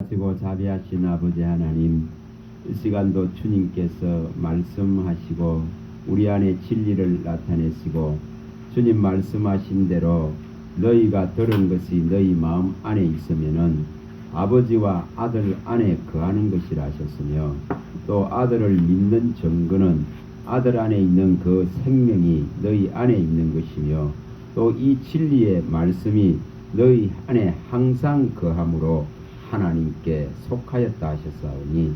하시고 자비하신 아버지 하나님, 이 시간도 주님께서 말씀하시고 우리 안에 진리를 나타내시고 주님 말씀하신 대로 너희가 들은 것이 너희 마음 안에 있으면은 아버지와 아들 안에 거하는 것이라 하셨으며, 또 아들을 믿는 증거는 아들 안에 있는 그 생명이 너희 안에 있는 것이며, 또 이 진리의 말씀이 너희 안에 항상 거함으로 하나님께 속하였다 하셨사오니,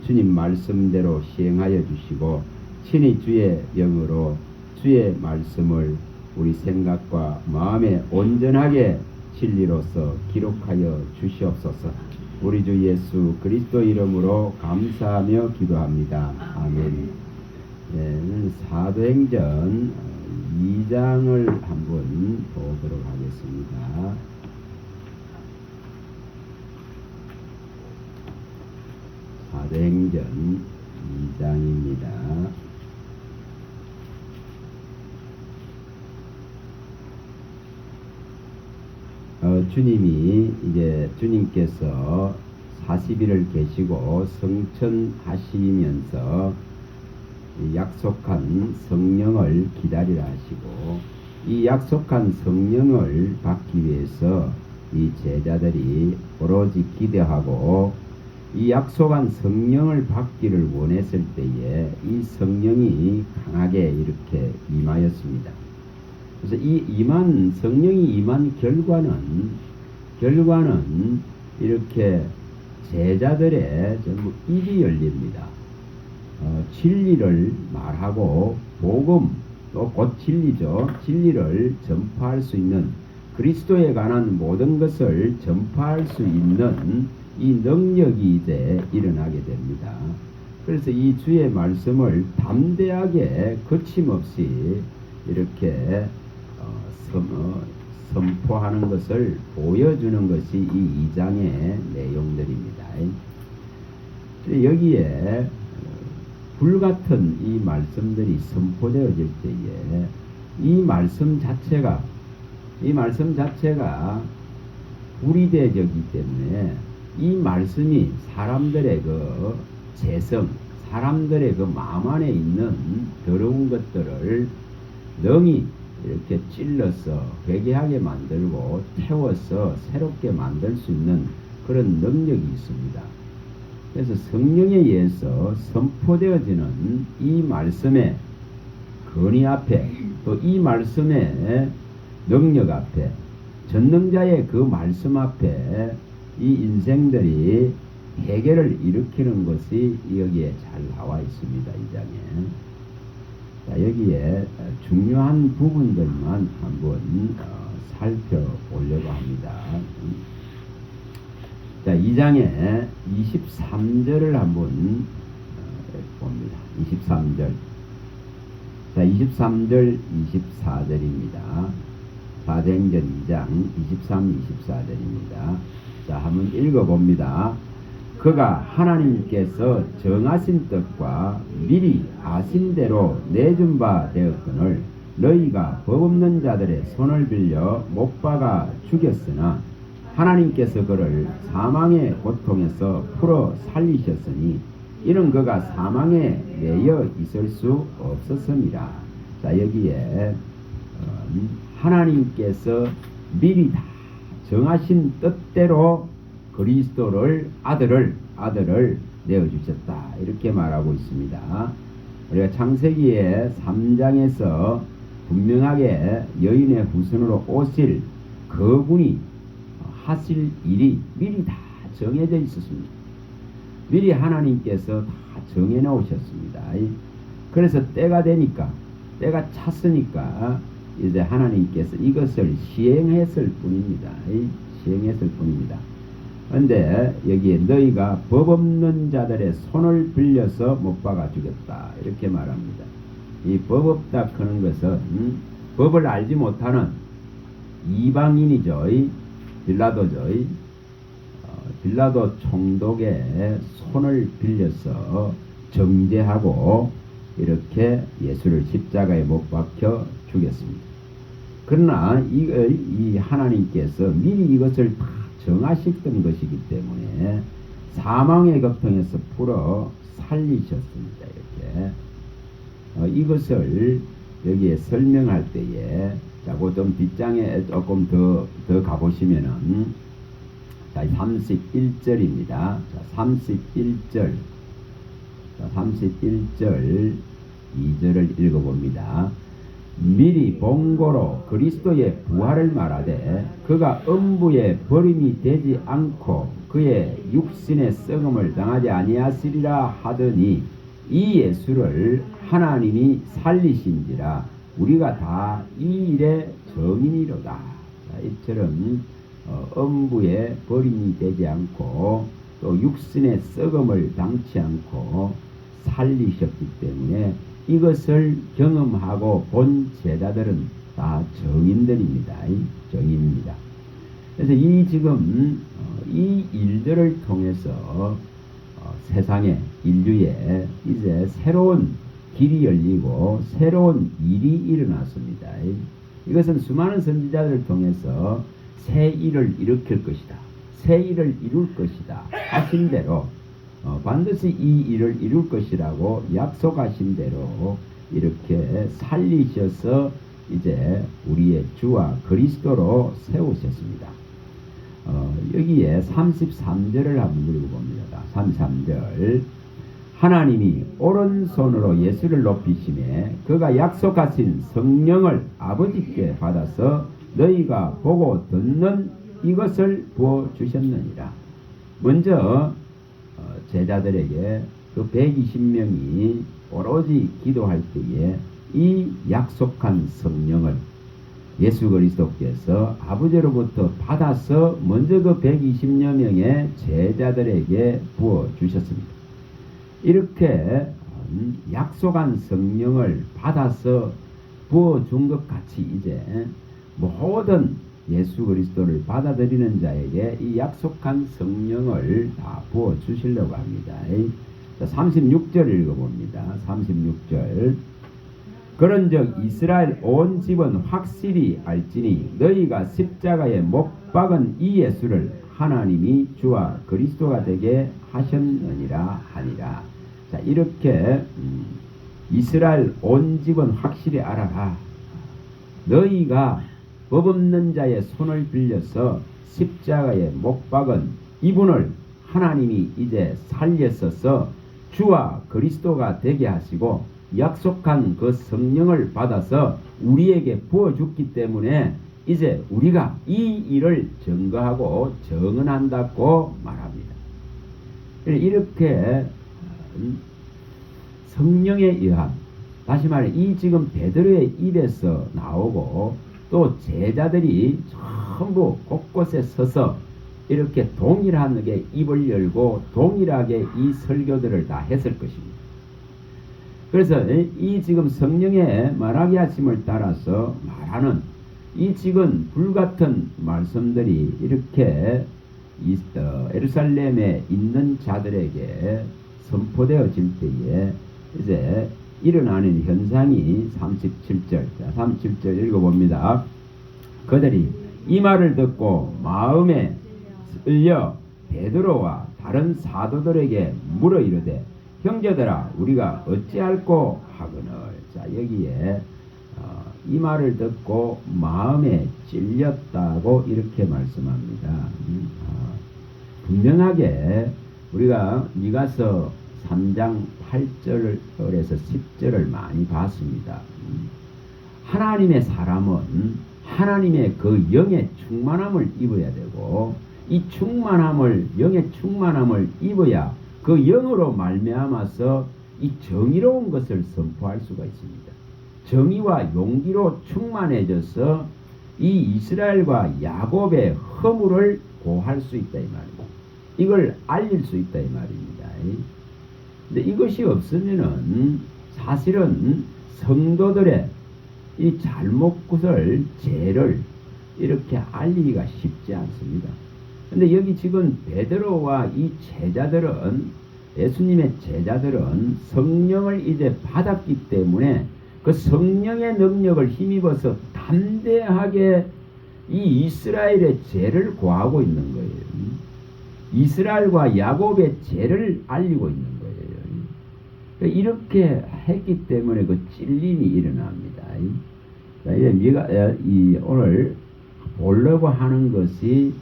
주님 말씀대로 시행하여 주시고 친히 주의 영으로 주의 말씀을 우리 생각과 마음에 온전하게 진리로서 기록하여 주시옵소서. 우리 주 예수 그리스도 이름으로 감사하며 기도합니다. 아멘. 네, 사도행전 2장을 한번 보도록 하겠습니다. 사도행전 2장입니다. 주님이 이제 주님께서 40일을 계시고 성천하시면서 약속한 성령을 기다리라 하시고, 이 약속한 성령을 받기 위해서 이 제자들이 오로지 기대하고 이 약속한 성령을 받기를 원했을 때에 이 성령이 강하게 이렇게 임하였습니다. 그래서 이 성령이 임한 결과는 이렇게 제자들의 전부 입이 열립니다. 진리를 말하고 복음, 또 곧 진리죠. 진리를 전파할 수 있는, 그리스도에 관한 모든 것을 전파할 수 있는 이 능력이 이제 일어나게 됩니다. 그래서 이 주의 말씀을 담대하게 거침없이 이렇게 선포하는 것을 보여주는 것이 이 2장의 내용들입니다. 여기에 불같은 이 말씀들이 선포되어질 때에 이 말씀 자체가 불이 되어지기 때문에 이 말씀이 사람들의 그 재성, 사람들의 그 마음 안에 있는 더러운 것들을 능히 이렇게 찔러서 회개하게 만들고 태워서 새롭게 만들 수 있는 그런 능력이 있습니다. 그래서 성령에 의해서 선포되어지는 이 말씀의 권위 앞에, 또 이 말씀의 능력 앞에, 전능자의 그 말씀 앞에 이 인생들이 해결을 일으키는 것이 여기에 잘 나와 있습니다. 이 장에. 자, 여기에 중요한 부분들만 한번 살펴보려고 합니다. 자, 2장에 23절을 한번 봅니다. 23절. 자, 23절, 24절입니다. 사도행전 2장 23, 24절입니다. 자, 한번 읽어봅니다. 그가 하나님께서 정하신 뜻과 미리 아신 대로 내준 바 되었거늘 너희가 법 없는 자들의 손을 빌려 못 박아 죽였으나 하나님께서 그를 사망의 고통에서 풀어 살리셨으니 이는 그가 사망에 매여 있을 수 없었습니다. 자, 여기에 하나님께서 미리 다 정하신 뜻대로 그리스도를 아들을 내어주셨다, 이렇게 말하고 있습니다. 우리가 창세기의 3장에서 분명하게 여인의 후손으로 오실 그분이 하실 일이 미리 다 정해져 있었습니다. 미리 하나님께서 다 정해 놓으셨습니다. 그래서 때가 찼으니까 이제 하나님께서 이것을 시행했을 뿐입니다. 그런데 여기에 너희가 법 없는 자들의 손을 빌려서 못 박아 죽였다, 이렇게 말합니다. 이 법 없다 하는 것은 법을 알지 못하는 이방인이죠. 빌라도죠. 빌라도 총독의 손을 빌려서 정죄하고 이렇게 예수를 십자가에 못 박혀 죽였습니다. 그러나 이 하나님께서 미리 이것을 다 정하셨던 것이기 때문에 사망의 고통에서 풀어 살리셨습니다. 이렇게 이것을 여기에 설명할 때에 자, 좀 뒷장에 조금 더 가보시면은 자, 31절입니다. 자, 31절. 자, 31절 2절을 읽어봅니다. 미리 본고로 그리스도의 부활을 말하되 그가 음부에 버림이 되지 않고 그의 육신의 썩음을 당하지 아니하시리라 하더니 이 예수를 하나님이 살리신지라 우리가 다 이 일의 증인이로다. 자, 이처럼 음부에 버림이 되지 않고 또 육신의 썩음을 당치 않고 살리셨기 때문에 이것을 경험하고 본 제자들은 다 정인들입니다. 정인입니다. 그래서 지금 이 일들을 통해서 세상에 인류에 이제 새로운 길이 열리고 새로운 일이 일어났습니다. 이것은 수많은 선지자들을 통해서 새 일을 일으킬 것이다. 새 일을 이룰 것이다. 하신 대로 반드시 이 일을 이룰 것이라고 약속하신 대로 이렇게 살리셔서 이제 우리의 주와 그리스도로 세우셨습니다. 여기에 33절을 한번 읽어봅니다. 33절 하나님이 오른손으로 예수를 높이시매 그가 약속하신 성령을 아버지께 받아서 너희가 보고 듣는 이것을 부어주셨느니라. 먼저 제자들에게 그 120명이 오로지 기도할 때에 이 약속한 성령을 예수 그리스도께서 아버지로부터 받아서 먼저 그 120여 명의 제자들에게 부어주셨습니다. 이렇게 약속한 성령을 받아서 부어준 것 같이 이제 모든 예수 그리스도를 받아들이는 자에게 이 약속한 성령을 다 부어주시려고 합니다. 36절 읽어봅니다. 36절 그런즉 이스라엘 온 집은 확실히 알지니 너희가 십자가에 못 박은 이 예수를 하나님이 주와 그리스도가 되게 하셨느니라 하니라. 자, 이렇게 이스라엘 온 집은 확실히 알아라. 너희가 법 없는 자의 손을 빌려서 십자가에 못 박은 이분을 하나님이 이제 살렸어서 주와 그리스도가 되게 하시고 약속한 그 성령을 받아서 우리에게 부어줬기 때문에 이제 우리가 이 일을 증거하고 정언한다고 말합니다. 이렇게 성령에 의한, 다시 말해 이 지금 베드로의 입에서 나오고 또 제자들이 전부 곳곳에 서서 이렇게 동일하게 입을 열고 동일하게 이 설교들을 다 했을 것입니다. 그래서 이 지금 성령의 말하게 하심을 따라서 말하는 이 지금 불같은 말씀들이 이렇게 예루살렘에 있는 자들에게 선포되어질 때에 이제 일어나는 현상이 37절, 37절 읽어봅니다. 그들이 이 말을 듣고 마음에 끌려 베드로와 다른 사도들에게 물어 이르되 형제들아 우리가 어찌할꼬 하거늘. 자, 여기에 이 말을 듣고 마음에 찔렸다고 이렇게 말씀합니다. 분명하게 우리가 미가서 3장 8절에서 10절을 많이 봤습니다. 하나님의 사람은 하나님의 그 영의 충만함을 입어야 되고 이 충만함을 영의 충만함을 입어야 그 영으로 말미암아서 이 정의로운 것을 선포할 수가 있습니다. 정의와 용기로 충만해져서 이 이스라엘과 야곱의 허물을 고할 수 있다 이 말입니다. 이걸 알릴 수 있다 이 말입니다. 근데 이것이 없으면은 사실은 성도들의 이 잘못것을 죄를 이렇게 알리기가 쉽지 않습니다. 근데 여기 지금 베드로와 이 제자들은 예수님의 제자들은 성령을 이제 받았기 때문에 그 성령의 능력을 힘입어서 담대하게 이 이스라엘의 죄를 고하고 있는 거예요. 이스라엘과 야곱의 죄를 알리고 있는 거예요. 이렇게 했기 때문에 그 찔림이 일어납니다. 오늘 보려고 하는 것이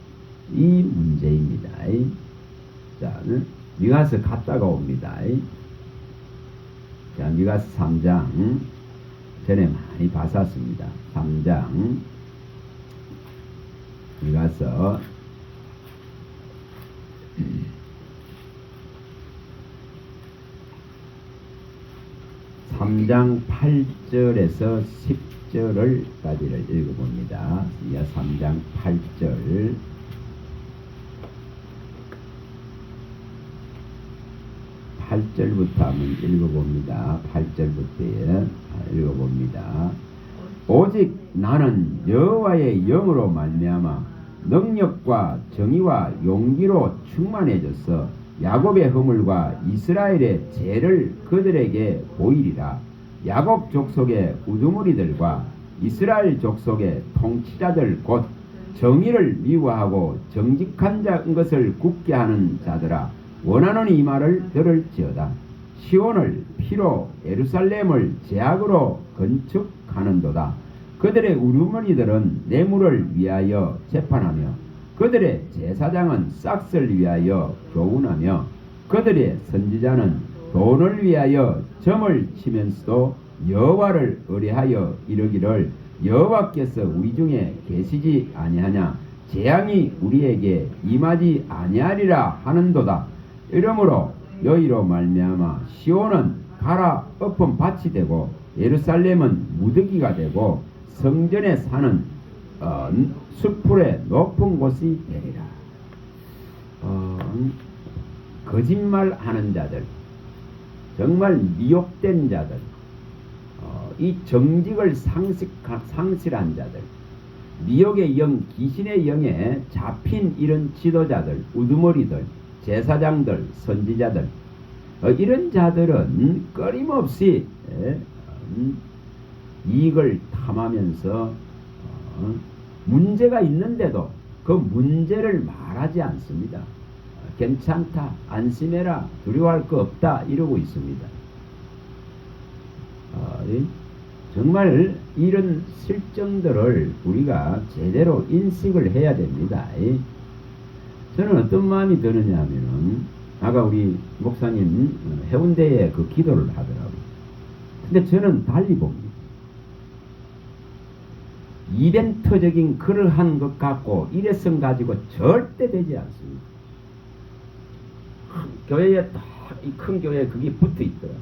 이 문제입니다. 자, 미가서 갔다가 옵니다. 자, 미가서 3장 전에 많이 봤었습니다. 3장 미가서 3장 8절에서 10절을까지를 읽어봅니다. 3장 8절 8절부터 한번 읽어봅니다. 8절부터 읽어봅니다. 오직 나는 여호와의 영으로 말미암아 능력과 정의와 용기로 충만해져서 야곱의 허물과 이스라엘의 죄를 그들에게 보이리라. 야곱 족속의 우두머리들과 이스라엘 족속의 통치자들 곧 정의를 미워하고 정직한 것을 굳게 하는 자들아, 원하는 이 말을 들을지어다. 시온을 피로 예루살렘을 제약으로 건축하는도다. 그들의 우두머리들은 뇌물을 위하여 재판하며 그들의 제사장은 싹을 위하여 교훈하며 그들의 선지자는 돈을 위하여 점을 치면서도 여호와를 의뢰하여 이르기를 여호와께서 우리 중에 계시지 아니하냐, 재앙이 우리에게 임하지 아니하리라 하는도다. 이러므로 너희로 말미암아 시온은 갈아엎은 밭이 되고 예루살렘은 무더기가 되고 성전에 사는 숲풀의 높은 곳이 되리라. 거짓말하는 자들, 정말 미혹된 자들, 이 정직을 상실한 자들, 미혹의 영, 귀신의 영에 잡힌 이런 지도자들, 우두머리들, 제사장들, 선지자들, 이런 자들은 끊임없이 이익을 탐하면서 문제가 있는데도 그 문제를 말하지 않습니다. 괜찮다, 안심해라, 두려워할 거 없다 이러고 있습니다. 정말 이런 실정들을 우리가 제대로 인식을 해야 됩니다. 저는 어떤 마음이 드느냐 하면은 아까 우리 목사님 해운대에 그 기도를 하더라고요. 근데 저는 달리 봅니다. 이벤트적인 그러한 것 갖고 일회성 가지고 절대 되지 않습니다. 교회에 딱 이 큰 교회에 그게 붙어 있더라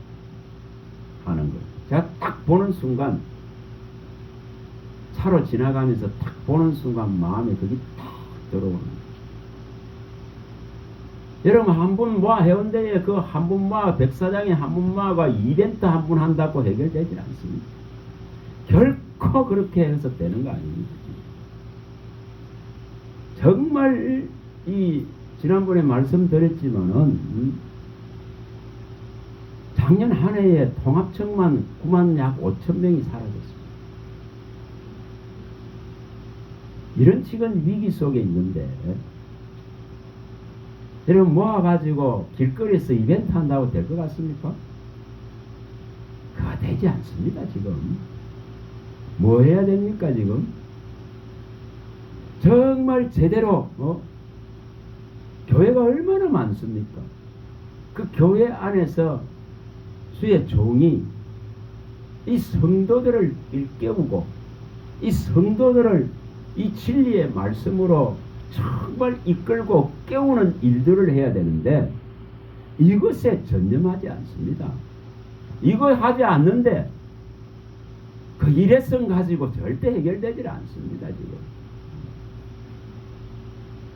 하는 거. 제가 딱 보는 순간 차로 지나가면서 딱 보는 순간 마음에 그게 딱 들어오는 거예요. 여러분 한 분 모아 해운대에 그 한 분 모아 백사장에 한 분 모아가 이벤트 한 분 한다고 해결되지 않습니다. 결코 그렇게 해서 되는 거 아닙니다. 정말 이 지난번에 말씀드렸지만은 작년 한 해에 통합청만 9만 약 5천 명이 사라졌습니다. 이런 지금 위기 속에 있는데 여러분 모아가지고 길거리에서 이벤트 한다고 될 것 같습니까? 그거 되지 않습니다. 지금 뭐 해야 됩니까? 지금 정말 제대로 교회가 얼마나 많습니까? 그 교회 안에서 주의 종이 이 성도들을 일깨우고 이 성도들을 이 진리의 말씀으로 정말 이끌고 깨우는 일들을 해야 되는데 이것에 전념하지 않습니다. 이거 하지 않는데 그 일회성 가지고 절대 해결되지 않습니다. 지금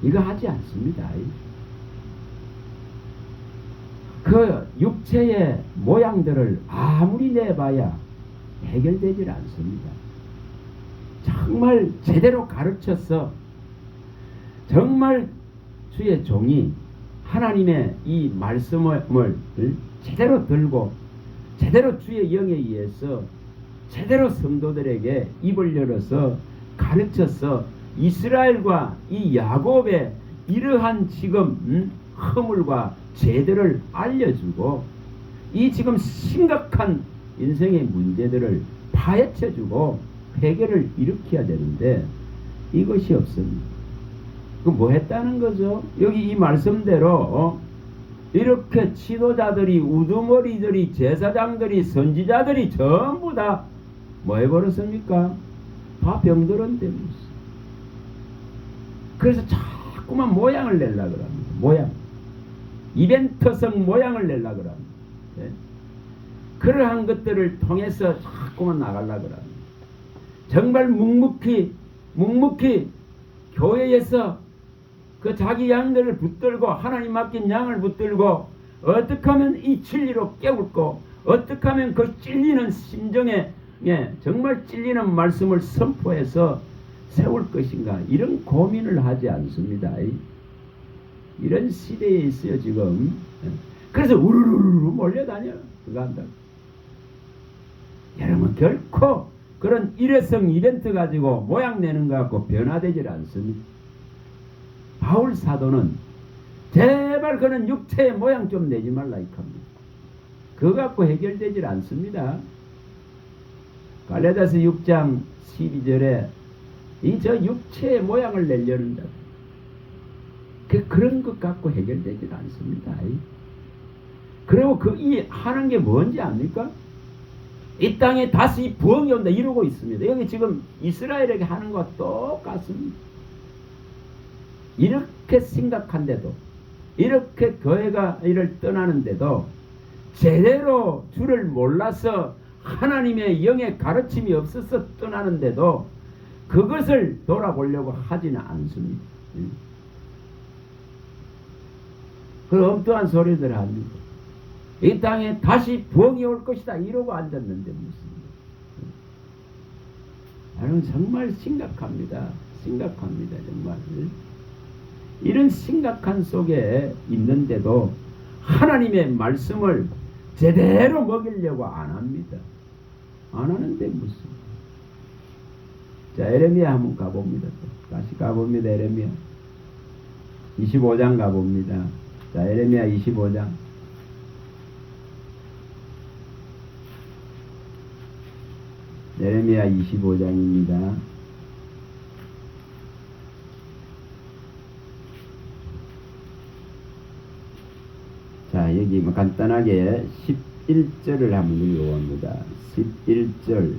이거 하지 않습니다. 그 육체의 모양들을 아무리 내봐야 해결되질 않습니다. 정말 제대로 가르쳐서 정말 주의 종이 하나님의 이 말씀을 제대로 들고 제대로 주의 영에 의해서 제대로 성도들에게 입을 열어서 가르쳐서 이스라엘과 이 야곱의 이러한 지금 허물과 죄들을 알려주고 이 지금 심각한 인생의 문제들을 파헤쳐주고 해결을 일으켜야 되는데 이것이 없습니다. 그 뭐 했다는 거죠? 여기 이 말씀대로 이렇게 지도자들이 우두머리들이 제사장들이 선지자들이 전부 다 뭐 해버렸습니까? 다 병들은 때문에. 그래서 자꾸만 모양을 내려고 합니다. 모양. 이벤트성 모양을 내려고 합니다. 네? 그러한 것들을 통해서 자꾸만 나가려고 합니다. 정말 묵묵히 교회에서 그 자기 양들을 붙들고 하나님 맡긴 양을 붙들고 어떻게 하면 이 진리로 깨울고 어떻게 하면 그 찔리는 심정에 정말 찔리는 말씀을 선포해서 세울 것인가 이런 고민을 하지 않습니다. 이런 시대에 있어요 지금. 그래서 우르르르 몰려다녀 그거 한다. 여러분 결코 그런 일회성 이벤트 가지고 모양 내는 것 갖고 변화되질 않습니다. 바울 사도는 제발 그런 육체의 모양 좀 내지 말라 이겁니다. 그거 갖고 해결되질 않습니다. 갈라디아서 6장 12절에 이 저 육체의 모양을 내려는 자 그런 것 갖고 해결되질 않습니다. 그리고 이 하는 게 뭔지 압니까? 이 땅에 다시 부흥이 온다 이러고 있습니다. 여기 지금 이스라엘에게 하는 것과 똑같습니다. 이렇게 심각한데도 이렇게 교회가 이를 떠나는데도 제대로 주를 몰라서 하나님의 영의 가르침이 없어서 떠나는데도 그것을 돌아보려고 하지는 않습니다. 그 엉뚱한 소리들 합니다. 이 땅에 다시 부흥이 올 것이다 이러고 앉았는데 무슨 여러분 정말 심각합니다. 심각합니다. 정말 이런 심각한 속에 있는데도 하나님의 말씀을 제대로 먹이려고 안 합니다. 안 하는데 무슨. 자, 에레미야 한번 가봅니다. 다시 가봅니다. 에레미야 25장 가봅니다. 자, 에레미야 25장 에레미야 25장입니다. 자, 여기 뭐 간단하게 11절을 한번 읽어봅니다. 11절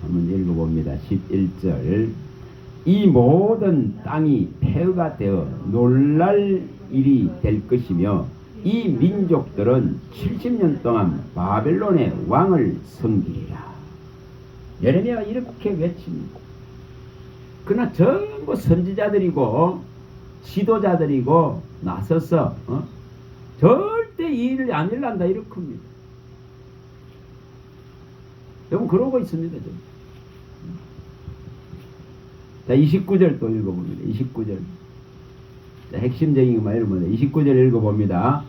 한번 읽어봅니다. 11절 이 모든 땅이 폐허가 되어 놀랄 일이 될 것이며 이 민족들은 70년 동안 바벨론의 왕을 섬기리라. 예레미야가 이렇게 외칩니다. 그러나 전부 선지자들이고 지도자들이고 나서서 절대 이 일이 안 일난다 이렇게 합니다. 여러분 그러고 있습니다. 지금. 자, 29절 또 읽어봅니다. 29절. 자, 핵심적인 것만 읽어봅니다. 29절 읽어봅니다.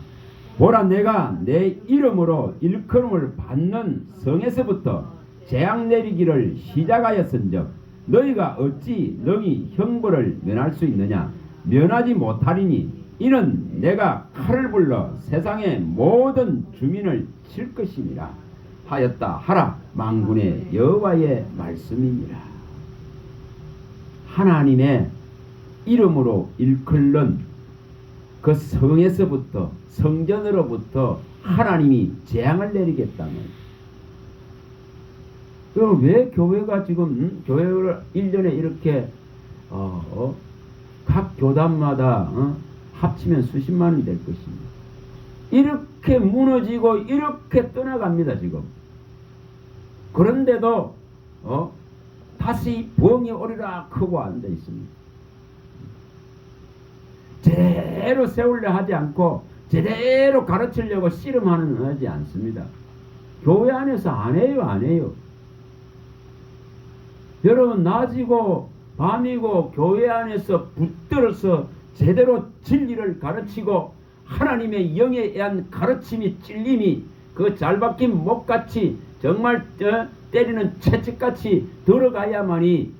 보라 내가 내 이름으로 일컬음을 받는 성에서부터 재앙 내리기를 시작하였은즉 너희가 어찌 능히 형벌을 면할 수 있느냐. 면하지 못하리니 이는 내가 칼을 불러 세상의 모든 주민을 칠 것이니라 하였다 하라. 만군의 여호와의 말씀이니라. 하나님의 이름으로 일컬는 그 성에서부터 성전으로부터 하나님이 재앙을 내리겠다는. 그럼 왜 교회가 지금 교회를 1년에 이렇게 각 교단마다 합치면 수십만 원이 될 것입니다. 이렇게 무너지고 이렇게 떠나갑니다 지금. 그런데도 다시 부흥이 오리라 크고 앉아 있습니다. 제대로 세우려 하지 않고 제대로 가르치려고 씨름하는 하지 않습니다. 교회 안에서 안 해요. 여러분 낮이고 밤이고 교회 안에서 붙들어서 제대로 진리를 가르치고 하나님의 영에 대한 가르침이 찔림이 그 잘 박힌 목같이 정말 때리는 채찍같이 들어가야만이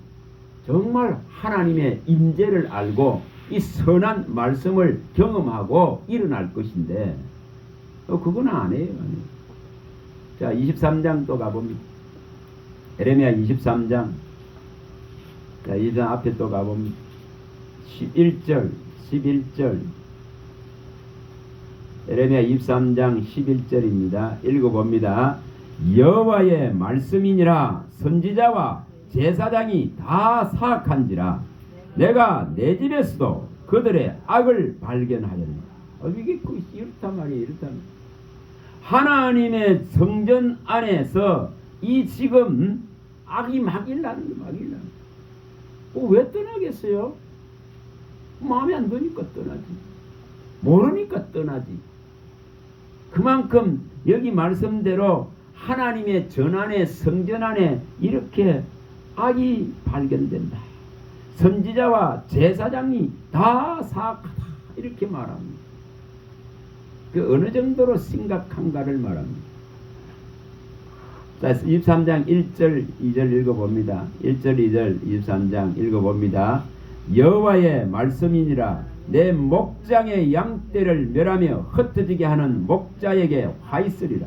정말 하나님의 임재를 알고 이 선한 말씀을 경험하고 일어날 것인데 그건 안 해요. 자, 23장 또 가봅니다. 에레미야 23장. 자, 이제 앞에 또 가봅니다. 11절. 에레미야 23장 11절입니다. 읽어봅니다. 여호와의 말씀이니라 선지자와 제사장이 다 사악한지라 내가 내 집에서도 그들의 악을 발견하였노라. 이게 이렇단 말이에요. 하나님의 성전 안에서 이 지금 악이 막 일나는 거예요. 왜 떠나겠어요? 마음에 안 드니까 떠나지. 모르니까 떠나지. 그만큼 여기 말씀대로 하나님의 전 안에 성전 안에 이렇게 악이 발견된다. 선지자와 제사장이 다 사악하다 이렇게 말합니다. 그 어느 정도로 심각한가를 말합니다. 자, 23장 1절 2절 읽어봅니다. 1절 2절 23장 읽어봅니다. 여호와의 말씀이니라 내 목장의 양떼를 멸하며 흩어지게 하는 목자에게 화 있으리라.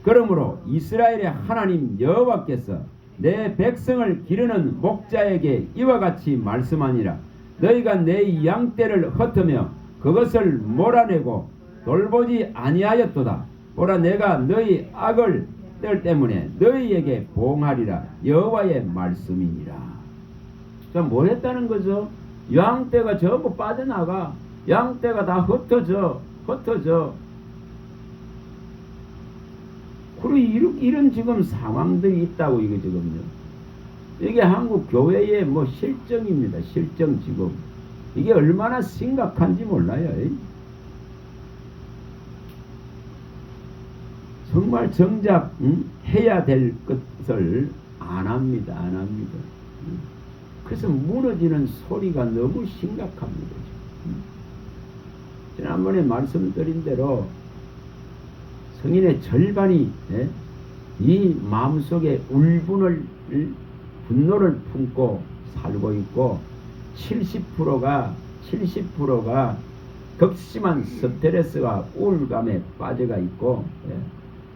그러므로 이스라엘의 하나님 여호와께서 내 백성을 기르는 목자에게 이와 같이 말씀하니라. 너희가 내 양떼를 흩으며 그것을 몰아내고 돌보지 아니하였도다. 보라 내가 너희 악을 뜰 때문에 너희에게 보응하리라. 여호와의 말씀이니라. 자, 뭘 했다는 거죠? 양떼가 전부 빠져나가. 양떼가 다 흩어져. 그리고 이런 지금 상황들이 있다고 이거 지금요. 이게 한국 교회의 실정입니다. 실정 지금. 이게 얼마나 심각한지 몰라요. 정말 정작 해야 될 것을 안 합니다. 그래서 무너지는 소리가 너무 심각합니다. 지난번에 말씀드린 대로 성인의 절반이 이 마음속에 분노를 품고 살고 있고 70%가 극심한 스트레스와 우울감에 빠져가 있고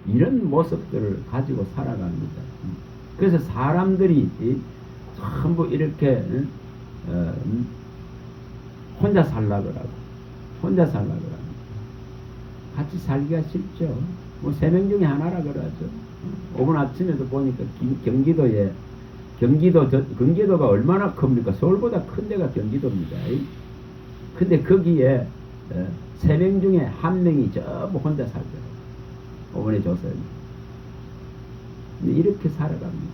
이런 모습들을 가지고 살아갑니다. 그래서 사람들이 전부 이렇게 혼자 살라고 하고 같이 살기가 쉽죠. 3명 중에 하나라 그러죠. 오늘 아침에도 보니까 경기도가 얼마나 큽니까? 서울보다 큰 데가 경기도입니다. 근데 거기에 3명 중에 1명이 전부 혼자 살더라고요. 오번에 조사입니다. 이렇게 살아갑니다.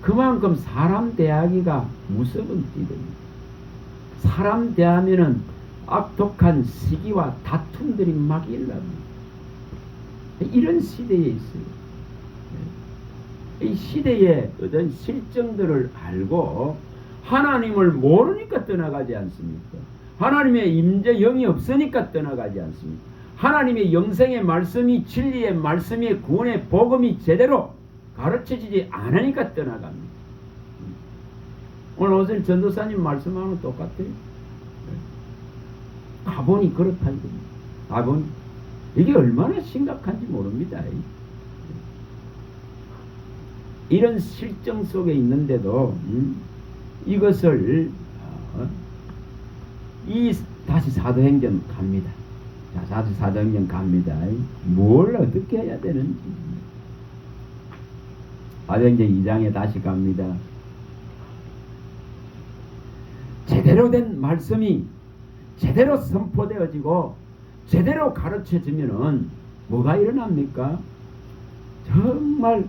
그만큼 사람 대하기가 무서운 띠입니다. 사람 대하면은 악독한 시기와 다툼들이 막 일납니다. 이런 시대에 있어요. 이 시대의 어떤 실정들을 알고 하나님을 모르니까 떠나가지 않습니까? 하나님의 임재 영이 없으니까 떠나가지 않습니까? 하나님의 영생의 말씀이 진리의 말씀이 구원의 복음이 제대로 가르쳐지지 않으니까 떠나갑니다. 오늘 어제 전도사님 말씀하고는 똑같아요. 가보니 그렇다는 겁니다. 가보니 이게 얼마나 심각한지 모릅니다. 이런 실정 속에 있는데도 이것을 다시 사도행전 갑니다. 자, 다시 사도행전 갑니다. 뭘 어떻게 해야 되는지. 사도행전 2장에 다시 갑니다. 제대로 된 말씀이 제대로 선포되어지고 제대로 가르쳐지면은 뭐가 일어납니까? 정말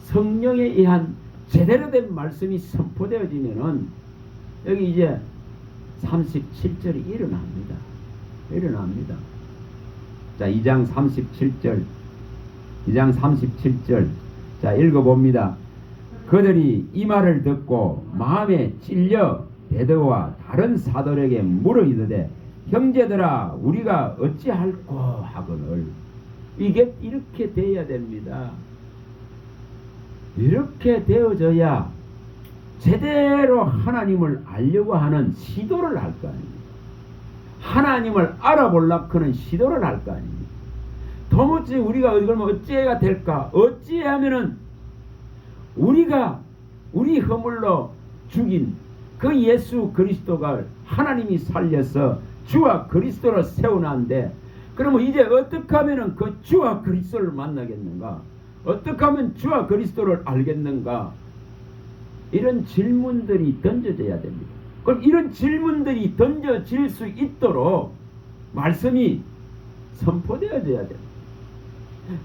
성령에 의한 제대로 된 말씀이 선포되어지면은 여기 이제 37절이 일어납니다. 자, 2장 37절. 자, 읽어봅니다. 그들이 이 말을 듣고 마음에 찔려 베드로와 다른 사도에게 물어 이르되 형제들아 우리가 어찌할꼬 하거늘. 이게 이렇게 돼야 됩니다. 이렇게 되어져야 제대로 하나님을 알려고 하는 시도를 할 거 아닙니까? 하나님을 알아보려고 하는 시도를 할 거 아닙니까? 도무지 우리가 그러면 어찌해야 될까? 어찌하면은 우리가 우리 허물로 죽인 그 예수 그리스도가 하나님이 살려서 주와 그리스도를 세워놨는데, 그러면 이제 어떻게 하면은 그 주와 그리스도를 만나겠는가? 어떻게 하면 주와 그리스도를 알겠는가? 이런 질문들이 던져져야 됩니다. 그럼 이런 질문들이 던져질 수 있도록 말씀이 선포되어져야 됩니다.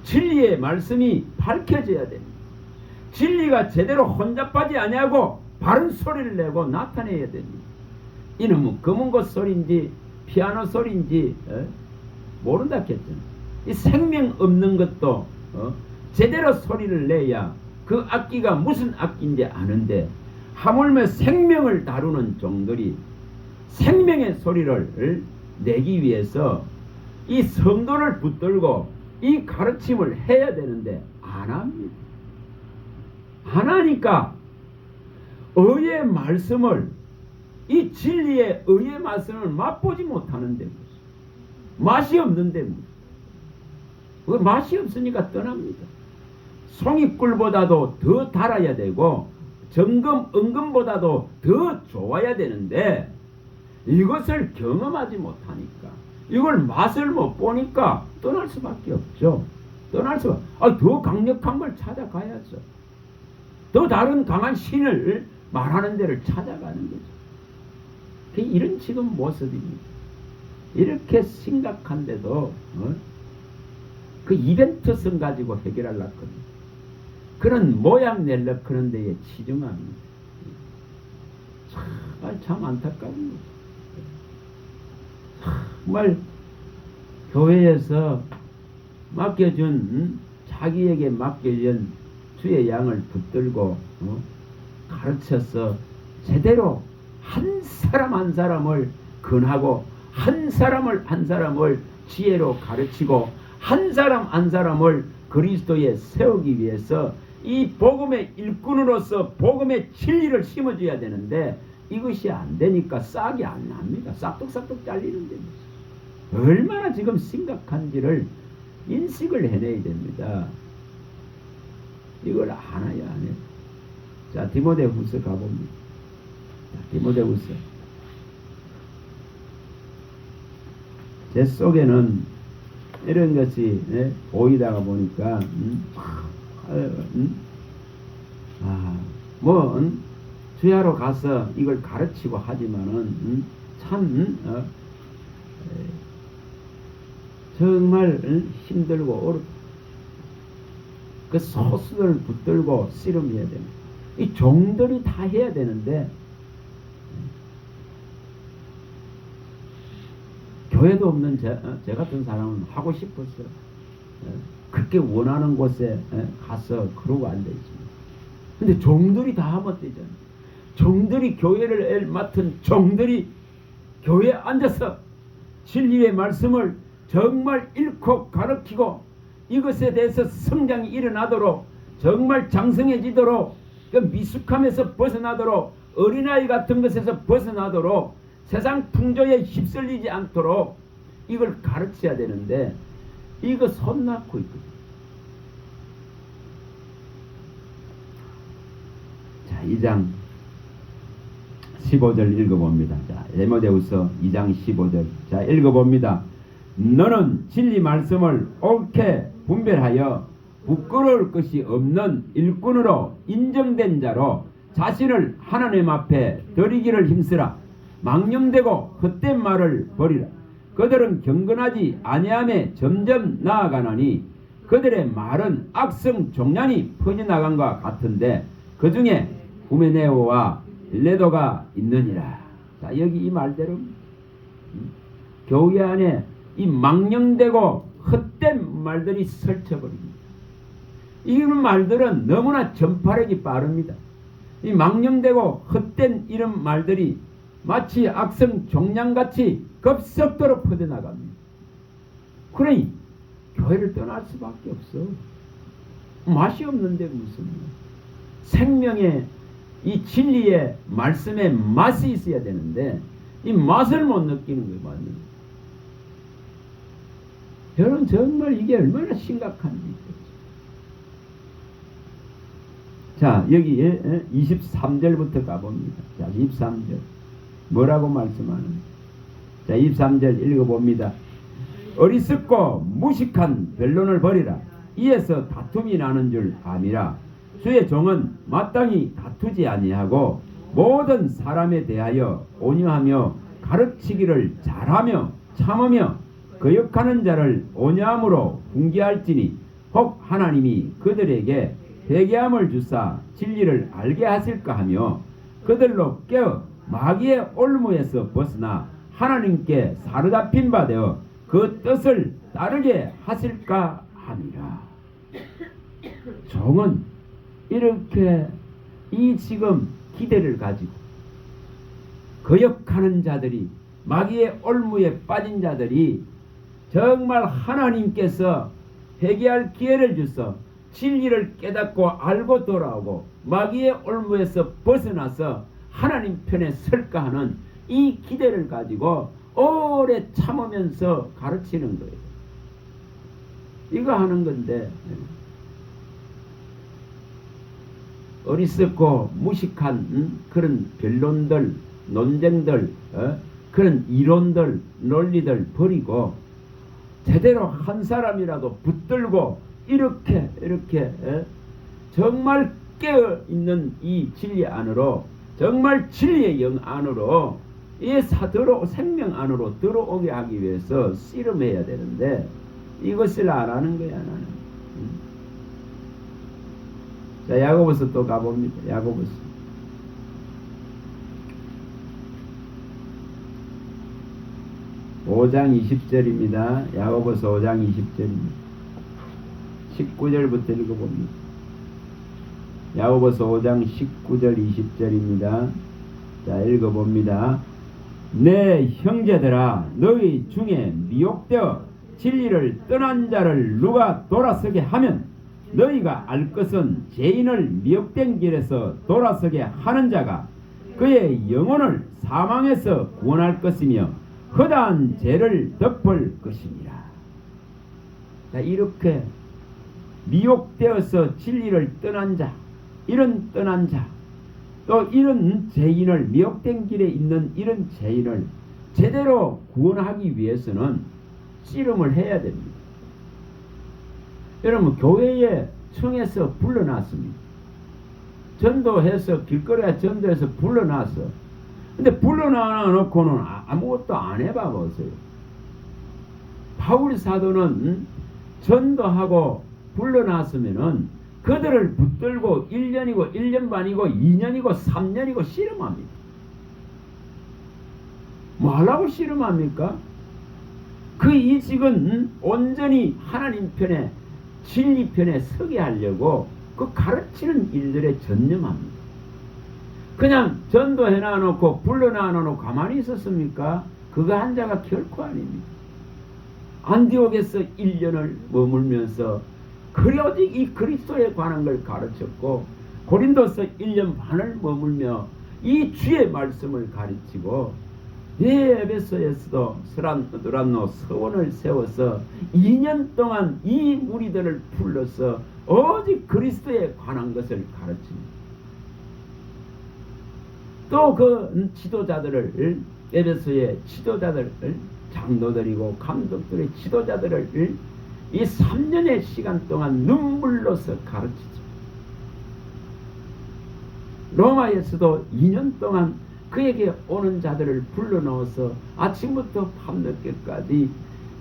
진리의 말씀이 밝혀져야 됩니다. 진리가 제대로 혼잡하지 아니하고 바른 소리를 내고 나타내야 됩니다. 이놈은 검은 것 소리인지 피아노 소리인지 모른다 했잖아. 이 생명 없는 것도 제대로 소리를 내야 그 악기가 무슨 악기인지 아는데, 하물며 생명을 다루는 종들이 생명의 소리를 내기 위해서 이 성도를 붙들고 이 가르침을 해야 되는데 안 합니다. 안 하니까 의의 말씀을, 이 진리의 의의 말씀을 맛보지 못하는데 맛이 없는데 맛이 없으니까 떠납니다. 송이꿀보다도 더 달아야 되고 정금, 은금보다도 더 좋아야 되는데 이것을 경험하지 못하니까, 이걸 맛을 못 보니까 떠날 수밖에 없죠. 떠날 수밖에. 더 강력한 걸 찾아가야죠. 더 다른 강한 신을 말하는 데를 찾아가는 거죠. 이런 지금 모습입니다. 이렇게 심각한데도 그 이벤트성 가지고 해결하려고 합니다. 그런 모양 내려고 하는 데에 치중합니다. 참 안타깝습니다. 정말 교회에서 맡겨준, 자기에게 맡겨준 주의 양을 붙들고 가르쳐서 제대로 한 사람 한 사람을 근하고 한 사람을 한 사람을 지혜로 가르치고 한 사람 한 사람을 그리스도에 세우기 위해서 이 복음의 일꾼으로서 복음의 진리를 심어줘야 되는데, 이것이 안 되니까 싹이 안 납니다. 싹둑싹둑 잘리는 됩니다. 얼마나 지금 심각한지를 인식을 해내야 됩니다. 이걸 알아야 안 해요. 자, 디모데후서 가봅니다. 자, 디모데후서. 제 속에는 이런 것이 보이다가 보니까 주야로 가서 이걸 가르치고 하지만은 참 정말 힘들고 어렵고, 그 소수를 붙들고 씨름해야 됩니다. 이 종들이 다 해야 되는데 교회도 없는 제 같은 사람은 하고 싶었어요. 그렇게 원하는 곳에 가서 그러고 앉아있습니다. 근데 종들이 다 하면 되잖아요. 종들이 교회를 맡은 종들이 교회에 앉아서 진리의 말씀을 정말 읽고 가르치고 이것에 대해서 성장이 일어나도록, 정말 장성해지도록, 미숙함에서 벗어나도록, 어린아이 같은 것에서 벗어나도록, 세상 풍조에 휩쓸리지 않도록 이걸 가르쳐야 되는데 이거 손 놓고 있거든요. 자, 2장 15절 읽어봅니다. 자, 디모데후서 2장 15절. 자, 읽어봅니다. 너는 진리 말씀을 옳게 분별하여 부끄러울 것이 없는 일꾼으로 인정된 자로 자신을 하나님 앞에 드리기를 힘쓰라. 망령되고 헛된 말을 버리라. 그들은 경건하지 아니함에 점점 나아가나니 그들의 말은 악성 종란이 퍼져나간과 같은데 그 중에 후메네오와 빌레도가 있느니라. 자, 여기 이 말대로 교회 안에 이 망령되고 헛된 말들이 설쳐버립니다. 이런 말들은 너무나 전파력이 빠릅니다. 이 망령되고 헛된 이런 말들이 마치 악성 종양같이 급속도로 퍼져나갑니다. 그러니 교회를 떠날 수밖에 없어. 맛이 없는데 무슨 생명의 이 진리의 말씀에 맛이 있어야 되는데 이 맛을 못 느끼는 거예요. 맞는. 여러분 정말 이게 얼마나 심각한지. 자, 여기 23절부터 가봅니다. 자, 23절 뭐라고 말씀하는지. 자, 23절 읽어봅니다. 어리석고 무식한 변론을 버리라. 이에서 다툼이 나는 줄 아미라. 주의 종은 마땅히 다투지 아니하고 모든 사람에 대하여 온유하며 가르치기를 잘하며 참으며 거역하는 자를 온유함으로 훈계할지니 혹 하나님이 그들에게 회개함을 주사 진리를 알게 하실까 하며 그들로 깨어 마귀의 올무에서 벗어나 하나님께 사로잡힌 바 되어 그 뜻을 따르게 하실까 함이라. 종은 이렇게 이 지금 기대를 가지고 거역하는 자들이, 마귀의 올무에 빠진 자들이 정말 하나님께서 회개할 기회를 주서 진리를 깨닫고 알고 돌아오고 마귀의 올무에서 벗어나서 하나님 편에 설까 하는 이 기대를 가지고 오래 참으면서 가르치는 거예요. 이거 하는 건데 어리석고 무식한 그런 변론들, 논쟁들, 그런 이론들, 논리들 버리고 제대로 한 사람이라도 붙들고 이렇게 정말 깨어있는 이 진리 안으로, 정말 진리의 영 안으로, 이 사도로 생명 안으로 들어오게 하기 위해서 씨름해야 되는데 이것을 안 하는 거야 나는. 자, 야고보서 또 가봅니다. 야고보서 5장 20절입니다. 야고보서 5장 20절입니다. 19절부터 읽어봅니다. 야고보서 5장 19절 20절입니다. 자, 읽어봅니다. 내 형제들아, 너희 중에 미혹되어 진리를 떠난 자를 누가 돌아서게 하면 너희가 알 것은 죄인을 미혹된 길에서 돌아서게 하는 자가 그의 영혼을 사망에서 구원할 것이며 허다한 죄를 덮을 것이니라. 자, 이렇게 미혹되어서 진리를 떠난 자, 이런 떠난 자, 또 이런 죄인을, 미혹된 길에 있는 이런 죄인을 제대로 구원하기 위해서는 씨름을 해야 됩니다. 여러분, 교회에 청해서 불러놨습니다. 전도해서, 길거리에 전도해서 불러놨어. 근데 불러놔놓고는 아무것도 안 해봐 보세요. 바울 사도는 전도하고 불러놨으면은 그들을 붙들고 1년이고 1년 반이고 2년이고 3년이고 씨름합니다. 뭐 하려고 씨름합니까? 그 이직은 온전히 하나님 편에, 진리 편에 서게 하려고 그 가르치는 일들에 전념합니다. 그냥 전도해 놔놓고 불러놔 놓고 가만히 있었습니까? 그거 한 자가 결코 아닙니다. 안디옥에서 1년을 머물면서 오직 이 그리스도에 관한 걸 가르쳤고, 고린도서 1년 반을 머물며 이 주의 말씀을 가르치고, 에베소에서도 스란노 서원을 세워서 2년 동안 이 무리들을 불러서 오직 그리스도에 관한 것을 가르칩니다. 또 그 지도자들을, 에베소의 지도자들을, 장로들이고 감독들의 지도자들을 이 3년의 시간 동안 눈물로서 가르치죠. 로마에서도 2년 동안 그에게 오는 자들을 불러넣어서 아침부터 밤늦게까지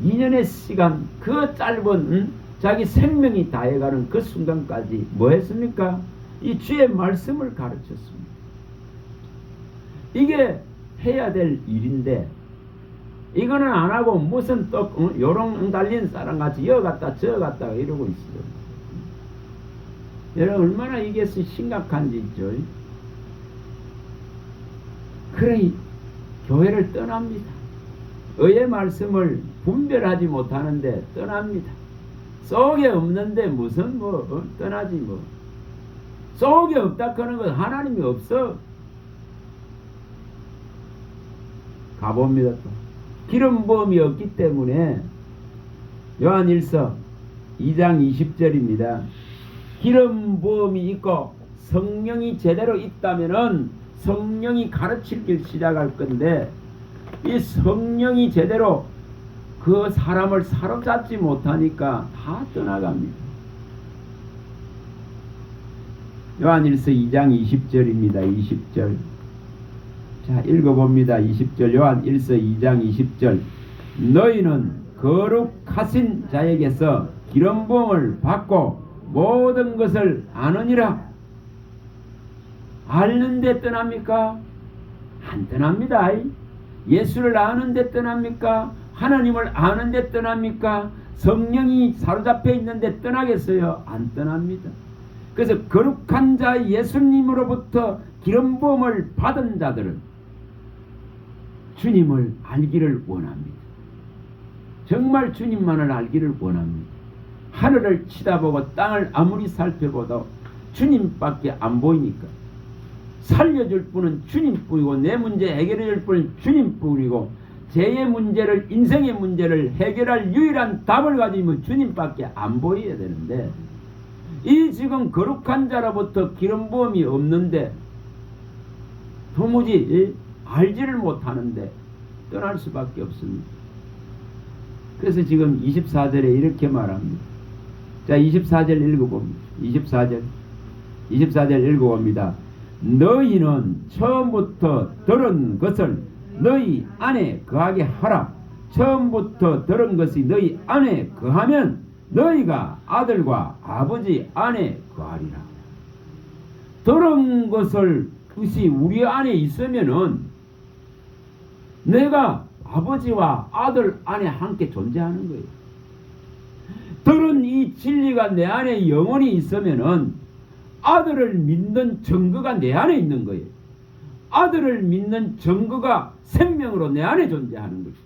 2년의 시간, 그 짧은 자기 생명이 다해가는 그 순간까지 뭐 했습니까? 이 주의 말씀을 가르쳤습니다. 이게 해야 될 일인데 이거는 안 하고 무슨 또 요령 달린 사람같이 여 갔다 저 갔다 이러고 있어요. 여러분 얼마나 이게 심각한지 있죠. 그러니 교회를 떠납니다. 의의 말씀을 분별하지 못하는데 떠납니다. 속에 없는데 무슨 떠나지 뭐. 속에 없다 하는 건 하나님이 없어. 가봅니다. 또. 기름 부음이 없기 때문에 요한일서 2장 20절입니다. 기름 부음이 있고 성령이 제대로 있다면은 성령이 가르치길 시작할 건데 이 성령이 제대로 그 사람을 사로잡지 못하니까 다 떠나갑니다. 요한일서 2장 20절입니다. 20절. 자, 읽어봅니다. 20절. 요한일서 2장 20절. 너희는 거룩하신 자에게서 기름 부음을 받고 모든 것을 아느니라. 아는데 떠납니까? 안 떠납니다. 예수를 아는데 떠납니까? 하나님을 아는데 떠납니까? 성령이 사로잡혀 있는데 떠나겠어요? 안 떠납니다. 그래서 거룩한 자 예수님으로부터 기름 부음을 받은 자들은 주님을 알기를 원합니다. 정말 주님만을 알기를 원합니다. 하늘을 치다보고 땅을 아무리 살펴봐도 주님밖에 안 보이니까 살려줄 분은 주님뿐이고 내 문제 해결해줄 분은 주님뿐이고 제 문제를 인생의 문제를 해결할 유일한 답을 가지면 주님밖에 안 보여야 되는데 이 지금 거룩한 자로부터 기름 부음이 없는데 도무지 알지를 못하는데 떠날 수밖에 없습니다. 그래서 지금 24절에 이렇게 말합니다. 자, 24절 읽어봅니다. 24절 읽어봅니다. 너희는 처음부터 들은 것을 너희 안에 거하게 하라. 처음부터 들은 것이 너희 안에 거하면 너희가 아들과 아버지 안에 거하리라. 들은 것을 우리 안에 있으면은 내가 아버지와 아들 안에 함께 존재하는 거예요. 들은 이 진리가 내 안에 영원히 있으면은 아들을 믿는 증거가 내 안에 있는 거예요. 아들을 믿는 증거가 생명으로 내 안에 존재하는 것이죠.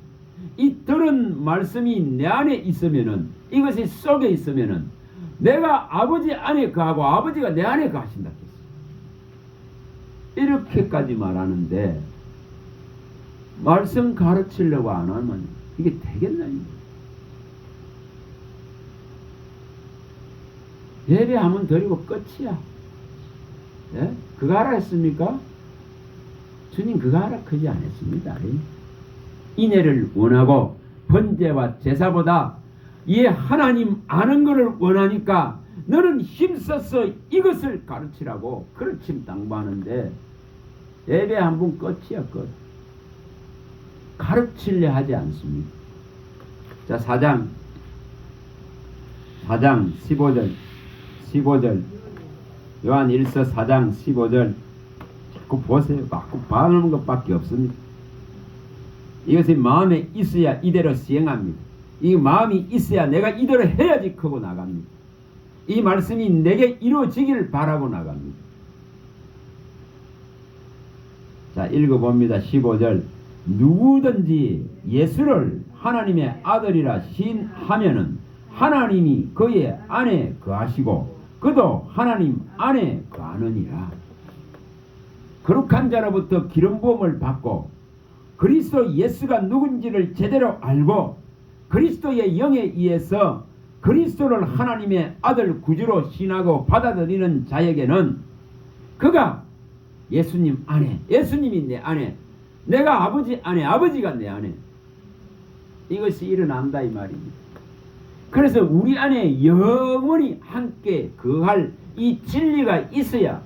이 들은 말씀이 내 안에 있으면은 이것이 속에 있으면은 내가 아버지 안에 거하고 아버지가 내 안에 거하신다 했어요. 이렇게까지 말하는데 말씀 가르치려고 안 하면 이게 되겠나? 예배하면 드리고 끝이야. 예? 그거 하라 했습니까? 주님 그거 하라 크지 않았습니다. 인애를 원하고 번제와 제사보다 이 하나님 아는 것을 원하니까 너는 힘써서 이것을 가르치라고 가르침 당부하는데 예배 한 번 끝이야. 끝. 가르치려 하지 않습니다. 자, 4장 15절 요한일서 4장 15절 자꾸 보세요. 자꾸 반하는 것밖에 없습니다. 이것이 마음에 있어야 이대로 시행합니다. 이 마음이 있어야 내가 이대로 해야지 크고 나갑니다. 이 말씀이 내게 이루어지기를 바라고 나갑니다. 자, 읽어봅니다. 15절. 누구든지 예수를 하나님의 아들이라 시인하면은 하나님이 그의 안에 거하시고 그도 하나님 안에 거하느니라. 거룩한 자로부터 기름 부음을 받고 그리스도 예수가 누군지를 제대로 알고 그리스도의 영에 의해서 그리스도를 하나님의 아들 구주로 신하고 받아들이는 자에게는 그가 예수님 안에, 예수님이 내 안에, 내가 아버지 안에, 아버지가 내 안에, 이것이 일어난다 이 말입니다. 그래서 우리 안에 영원히 함께 거할 이 진리가 있어야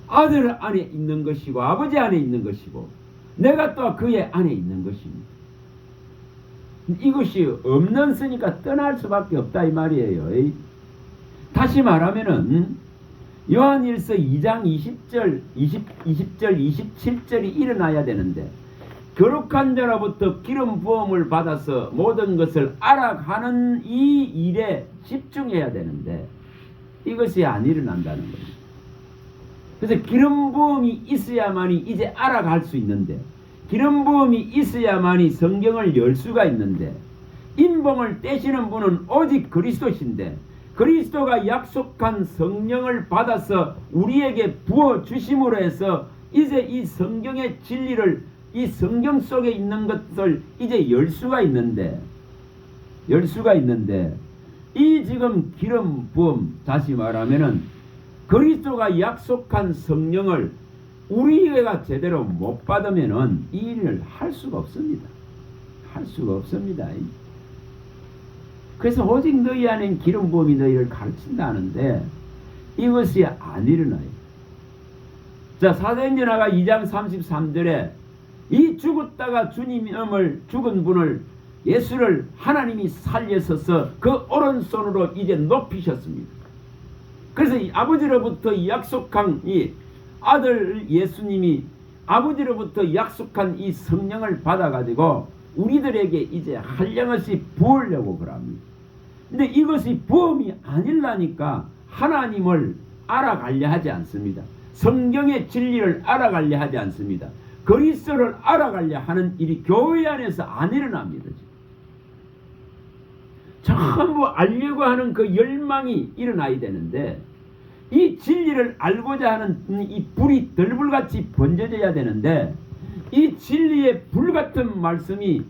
아들 안에 있는 것이고 아버지 안에 있는 것이고 내가 또 그의 안에 있는 것입니다. 이것이 없는 쓰니까 떠날 수밖에 없다 이 말이에요. 다시 말하면은 요한일서 2장 20절 27절이 일어나야 되는데 거룩한 자로부터 기름 부음을 받아서 모든 것을 알아가는 이 일에 집중해야 되는데 이것이 안 일어난다는 겁니다. 그래서 기름 부음이 있어야만이 이제 알아갈 수 있는데 기름 부음이 있어야만이 성경을 열 수가 있는데 인봉을 떼시는 분은 오직 그리스도신데 그리스도가 약속한 성령을 받아서 우리에게 부어 주심으로 해서 이제 이 성경의 진리를, 이 성경 속에 있는 것을 이제 열 수가 있는데 이 지금 기름 부음, 다시 말하면은 그리스도가 약속한 성령을 우리가 제대로 못 받으면은 이 일을 할 수가 없습니다. 그래서 오직 너희 안엔 기름 부음이 너희를 가르친다 하는데 이것이 안 일어나요. 자, 사도행전하가 2장 33절에 이 죽었다가 주님을 죽은 분을, 예수를 하나님이 살려서서 그 오른손으로 이제 높이셨습니다. 그래서 이 아버지로부터 약속한 이 아들 예수님이 아버지로부터 약속한 이 성령을 받아가지고 우리들에게 이제 한량없이 부으려고 그럽니다. 근데 이것이 부음이 아니라니까 하나님을 알아가려 하지 않습니다. 성경의 진리를 알아가려 하지 않습니다. 그리스도를 알아가려 하는 일이 교회 안에서 안 일어납니다. 전부 알려고 하는 그 열망이 일어나야 되는데 이 진리를 알고자 하는 이 불이 들불같이 번져져야 되는데 이 진리의 불같은 말씀이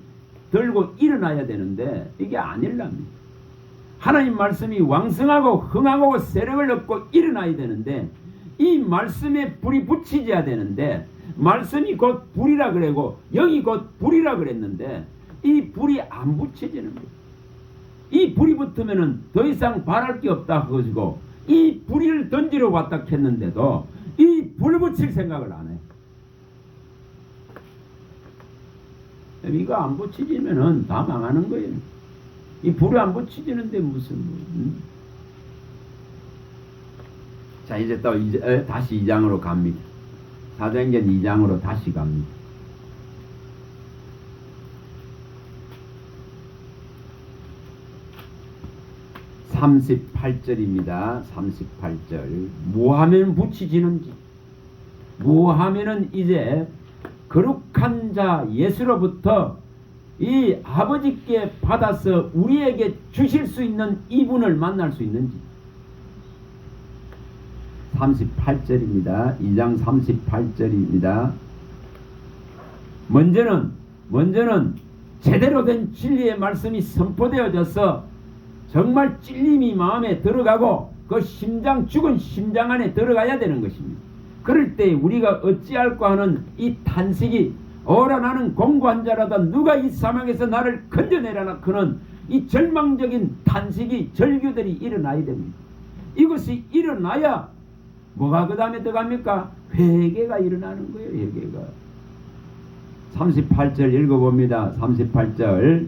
들고 일어나야 되는데 이게 안 일어납니다. 하나님 말씀이 왕성하고 흥하고 세력을 얻고 일어나야 되는데 이 말씀에 불이 붙이져야 되는데 말씀이 곧 불이라 그러고 영이 곧 불이라 그랬는데 이 불이 안 붙여지는 거예요. 이 불이 붙으면은 더 이상 바랄 게 없다 그것이고 이 불을 던지러 왔다 했는데도 이 불 붙일 생각을 안 해. 이거 안 붙이지면은 다 망하는 거예요. 이 불이 안 붙이지는데 무슨 자, 이제 또 다시 2장으로 갑니다. 사도행전 2장으로 다시 갑니다. (38절입니다) 38절. 뭐하면 붙이지는지, 뭐하면은 이제 거룩한 자 예수로부터 이 아버지께 받아서 우리에게 주실 수 있는 이분을 만날 수 있는지. 38절입니다. 2장 38절입니다. 먼저는 제대로 된 진리의 말씀이 선포되어져서 정말 찔림이 마음에 들어가고 그 심장, 죽은 심장 안에 들어가야 되는 것입니다. 그럴 때 우리가 어찌할까 하는 이 탄식이, 오라 나는 공고한 자라다 누가 이 사망에서 나를 건져내라나 그는 이 절망적인 탄식이, 절규들이 일어나야 됩니다. 이것이 일어나야 뭐가 그 다음에 들어갑니까? 회개가 일어나는 거예요. 회개가. 38절 읽어봅니다. 38절.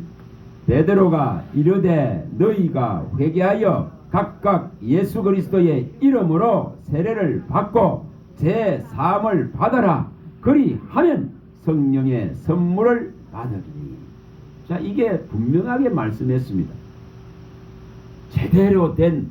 베드로가 이르되 너희가 회개하여 각각 예수 그리스도의 이름으로 세례를 받고 제 사함을 받아라. 그리하면 성령의 선물을 받으리니. 자, 이게 분명하게 말씀했습니다. 제대로 된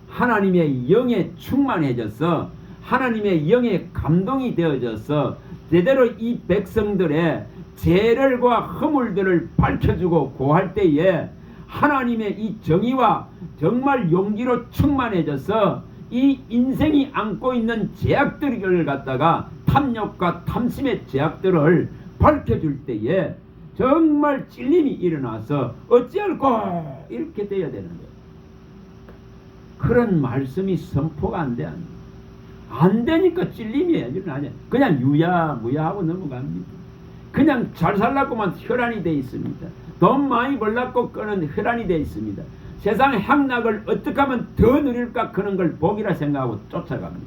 하나님의 영에 충만해져서 하나님의 영에 감동이 되어져서 제대로 이 백성들의 죄를과 허물들을 밝혀주고 고할 때에 하나님의 이 정의와 정말 용기로 충만해져서 이 인생이 안고 있는 죄악들을 갖다가 탐욕과 탐심의 죄악들을 밝혀줄 때에 정말 찔림이 일어나서 어찌할꼬 이렇게 돼야 되는 거예요. 그런 말씀이 선포가 안 돼. 안 되니까 찔림이에요. 그냥 유야무야하고 넘어갑니다. 그냥 잘 살라고만 혈안이 돼 있습니다. 돈 많이 벌라고 끄는 혈안이 돼 있습니다. 세상 향락을 어떻게 하면 더 누릴까 그런 걸 복이라 생각하고 쫓아갑니다.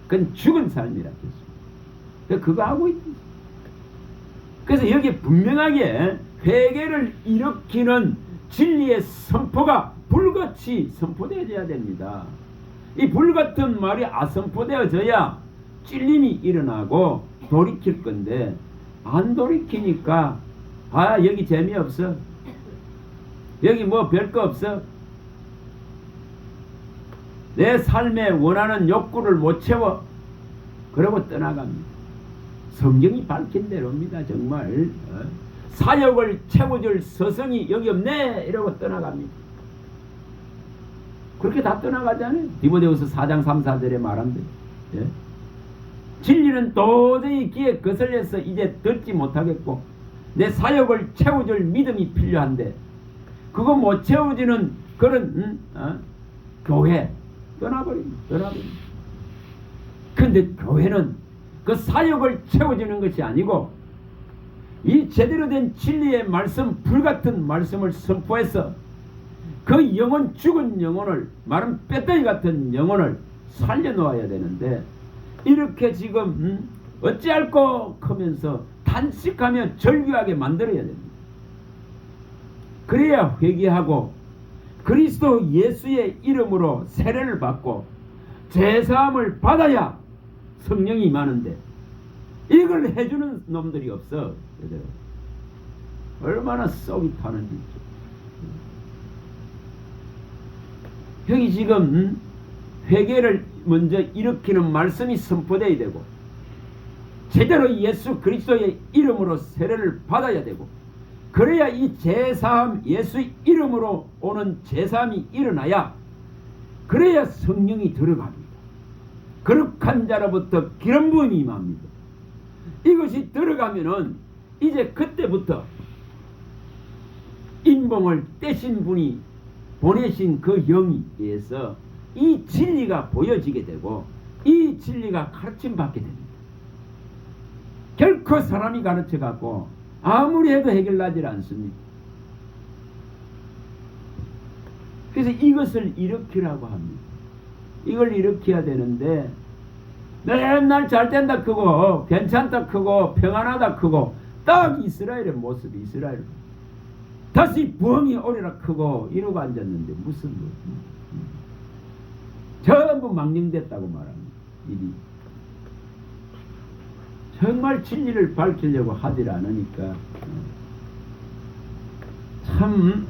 그건 죽은 삶이라 했습니다. 그거 하고 있다. 그래서 여기 분명하게 회개를 일으키는 진리의 선포가 불같이 선포되어져야 됩니다. 이 불같은 말이 선포되어져야 찔림이 일어나고 돌이킬 건데 안 돌이키니까 여기 재미없어, 여기 뭐 별거 없어, 내 삶에 원하는 욕구를 못 채워, 그러고 떠나갑니다. 성경이 밝힌 대로입니다. 정말 사역을 채워줄 서성이 여기 없네 이러고 떠나갑니다. 그렇게 다 떠나가잖아요. 디모데후서 4장 3, 4절에 말한 대로. 예? 진리는 도저히 귀에 거슬려서 이제 듣지 못하겠고 내 사역을 채워줄 믿음이 필요한데 그거 못 채워주는 그런 교회 떠나버립니다. 근데 교회는 그 사역을 채워주는 것이 아니고 이 제대로 된 진리의 말씀, 불같은 말씀을 선포해서 그 영혼, 죽은 영혼을, 마른 뼈다귀 같은 영혼을 살려놓아야 되는데 이렇게 지금 어찌할꼬 하면서 단식하며 절규하게 만들어야 됩니다. 그래야 회개하고 그리스도 예수의 이름으로 세례를 받고 제사함을 받아야 성령이 임하는데 이걸 해주는 놈들이 없어. 얼마나 썩이 타는지. 여기 지금 회개를 먼저 일으키는 말씀이 선포되어야 되고 제대로 예수 그리스도의 이름으로 세례를 받아야 되고 그래야 이 제사함, 예수 이름으로 오는 제사함이 일어나야 그래야 성령이 들어갑니다. 거룩한 자로부터 기름 부음이 임합니다. 이것이 들어가면은 이제 그때부터 인봉을 떼신 분이 보내신 그 영에 의해서 이 진리가 보여지게 되고 이 진리가 가르침 받게 됩니다. 결코 사람이 가르쳐 갖고 아무리 해도 해결나지 않습니다. 그래서 이것을 일으키라고 합니다. 이걸 일으켜야 되는데 맨날 잘 된다 크고 괜찮다 크고 평안하다 크고 딱 이스라엘의 모습이 이스라엘 다시 부흥이 오리라 크고 이러고 앉았는데 무슨 전부 망령됐다고 말합니다. 일이 정말 진리를 밝히려고 하질 않으니까 참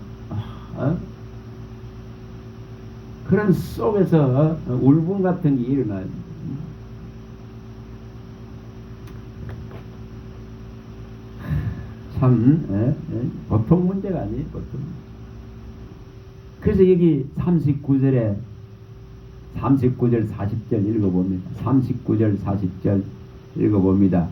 그런 속에서 울분 같은 게 일어나요. 참 보통 문제가 아니에요. 보통. 그래서 여기 39절 40절 읽어봅니다. 39절 40절 읽어봅니다.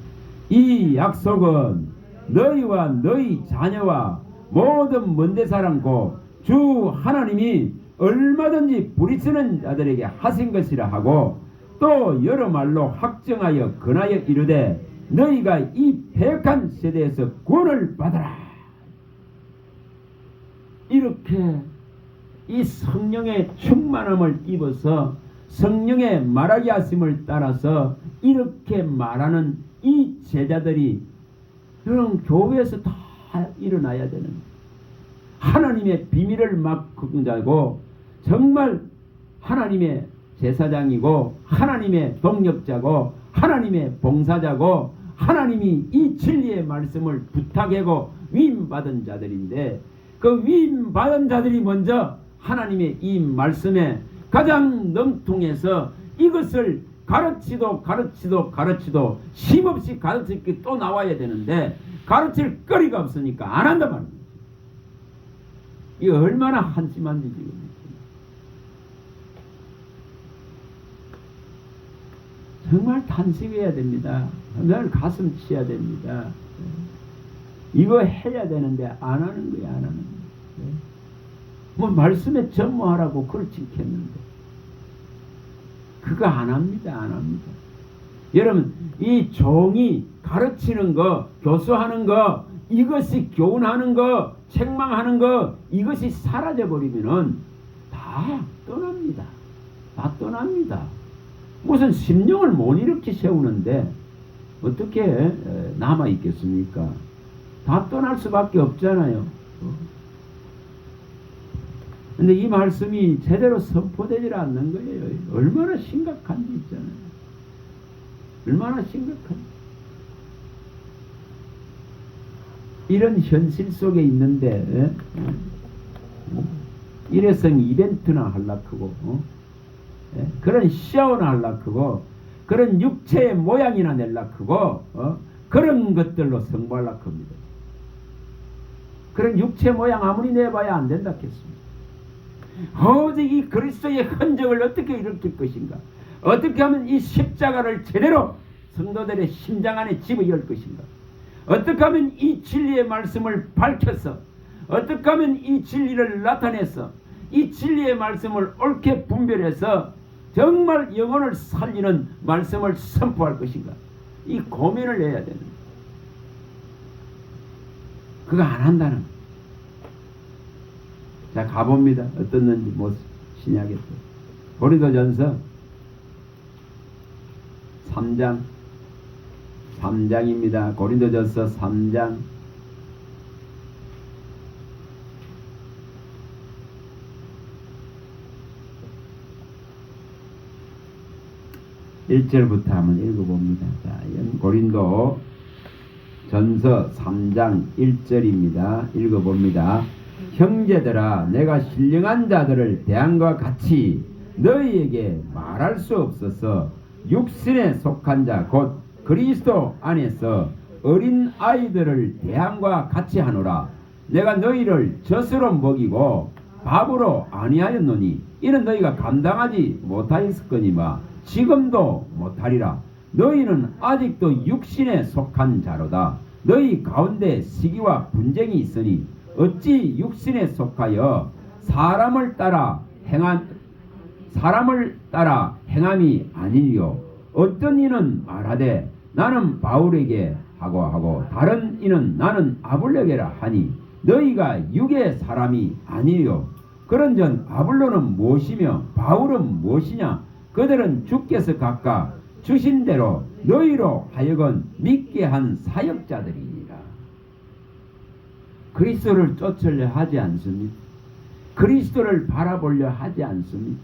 이 약속은 너희와 너희 자녀와 모든 먼데 사람고 주 하나님이 얼마든지 부리쓰는 자들에게 하신 것이라 하고 또 여러 말로 확정하여 권하여 이르되 너희가 이 패역한 세대에서 구원을 받아라. 이렇게 이 성령의 충만함을 입어서 성령의 말하게 하심을 따라서 이렇게 말하는 이 제자들이 그런 교회에서 다 일어나야 되는 하나님의 비밀을 맡은 자고 정말 하나님의 제사장이고 하나님의 동력자고 하나님의 봉사자고 하나님이 이 진리의 말씀을 부탁하고 위임받은 자들인데 그 위임받은 자들이 먼저 하나님의 이 말씀에 가장 능통해서 이것을 가르치도 쉼없이 가르칠 게 또 나와야 되는데 가르칠 거리가 없으니까 안 한단 말입니다. 이게 얼마나 한심한지 지금. 정말 탄식해야 됩니다. 늘 가슴 치야 됩니다. 이거 해야 되는데 안 하는 거야, 안 하는 거야. 뭐 말씀에 전무하라고 그걸 지켰는데 그거 안 합니다, 안 합니다. 여러분 이 종이 가르치는 거, 교수하는 거, 이것이 교훈하는 거, 책망하는 거, 이것이 사라져 버리면은 다 떠납니다. 다 떠납니다. 무슨 심령을 못 일으키 세우는데 어떻게 남아 있겠습니까? 다 떠날 수밖에 없잖아요. 근데 이 말씀이 제대로 선포되지 않는 거예요. 얼마나 심각한지 있잖아요. 얼마나 심각한지. 이런 현실 속에 있는데 일회성 이벤트나 하려고 그런 쇼나 하려고 그런 육체의 모양이나 내려고 그런 것들로 승부하려고 합니다. 그런 육체 모양 아무리 내봐야 안 된다 했습니다. 오직 이 그리스도의 흔적을 어떻게 일으킬 것인가? 어떻게 하면 이 십자가를 제대로 성도들의 심장 안에 집어열 것인가? 어떻게 하면 이 진리의 말씀을 밝혀서, 어떻게 하면 이 진리를 나타내서 이 진리의 말씀을 옳게 분별해서 정말 영혼을 살리는 말씀을 선포할 것인가? 이 고민을 해야 되는 거예요. 그거 안 한다는 거예요. 자, 가봅니다. 어떻는지 모습 신약에서 고린도전서 3장입니다. 고린도전서 3장 1절부터 한번 읽어봅니다. 자, 고린도 전서 3장 1절입니다. 읽어봅니다. 형제들아, 내가 신령한 자들을 대함과 같이 너희에게 말할 수 없어서 육신에 속한 자 곧 그리스도 안에서 어린 아이들을 대함과 같이 하노라. 내가 너희를 젖으로 먹이고 밥으로 아니하였노니 이는 너희가 감당하지 못하였거니와 지금도 못하리라. 너희는 아직도 육신에 속한 자로다. 너희 가운데 시기와 분쟁이 있으니 어찌 육신에 속하여 사람을 따라 행함이 아니요. 어떤 이는 말하되 나는 바울에게 하고 다른 이는 나는 아볼로게라 하니 너희가 육의 사람이 아니요. 그런전 아볼로는 무엇이며 바울은 무엇이냐? 그들은 주께서 각각 주신 대로 너희로 하여금 믿게 한 사역자들이니라. 그리스도를 쫓으려 하지 않습니다. 그리스도를 바라보려 하지 않습니다.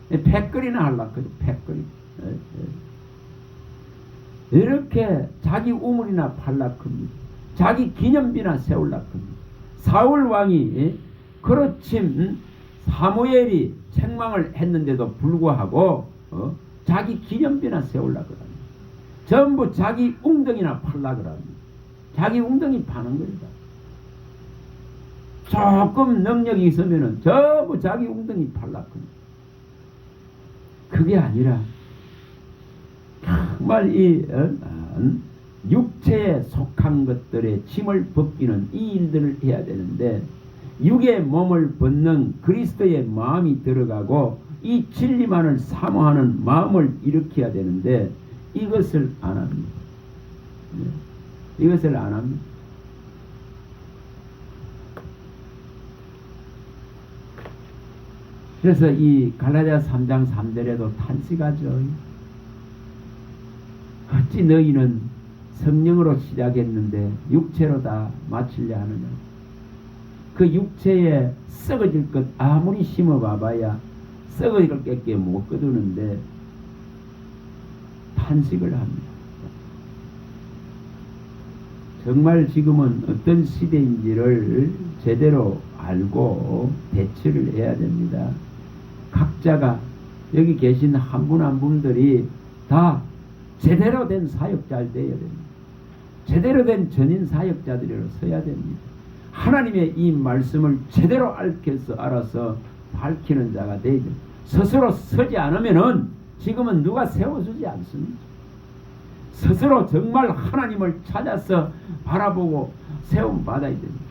패거리나 하려고 그래요. 패거리. 이렇게 자기 우물이나 팔려고 합니다. 자기 기념비나 세우려고 합니다. 사울 왕이 그렇침 사무엘이 책망을 했는데도 불구하고 자기 기념비나 세우려고 합니다. 전부 자기 웅덩이나 팔려고 합니다. 자기 웅덩이 파는 겁니다. 조금 능력이 있으면은 전부 자기 웅덩이 팔려고 합니다. 그게 아니라 정말 이 육체에 속한 것들의 짐을 벗기는 이 일들을 해야 되는데 육의 몸을 벗는 그리스도의 마음이 들어가고 이 진리만을 사모하는 마음을 일으켜야 되는데 이것을 안 합니다. 이것을 안 합니다. 그래서 이 갈라디아 3장 3절에도 탄식하죠. 어찌 너희는 성령으로 시작했는데 육체로 다 마치려 하느냐. 그 육체에 썩어질 것 아무리 심어봐봐야 썩어질 것밖에 못 거두는데 탄식을 합니다. 정말 지금은 어떤 시대인지를 제대로 알고 대처를 해야 됩니다. 각자가 여기 계신 한 분 한 분들이 다 제대로 된 사역자를 되어야 됩니다. 제대로 된 전인 사역자들로 서야 됩니다. 하나님의 이 말씀을 제대로 알아서 밝히는 자가 되죠. 스스로 서지 않으면은 지금은 누가 세워주지 않습니다. 스스로 정말 하나님을 찾아서 바라보고 세움 받아야 됩니다.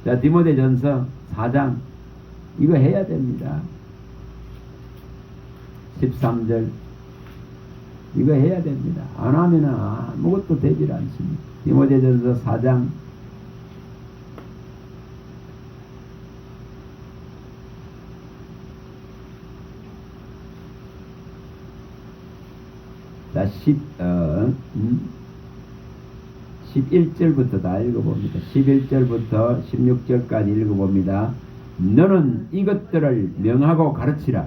자, 디모데전서 4장 이거 해야 됩니다. 13절 이거 해야 됩니다. 안 하면 아무것도 되질 않습니다. 디모데전서 4장 자, 11절부터 다 읽어봅니다. 11절부터 16절까지 읽어봅니다. 너는 이것들을 명하고 가르치라.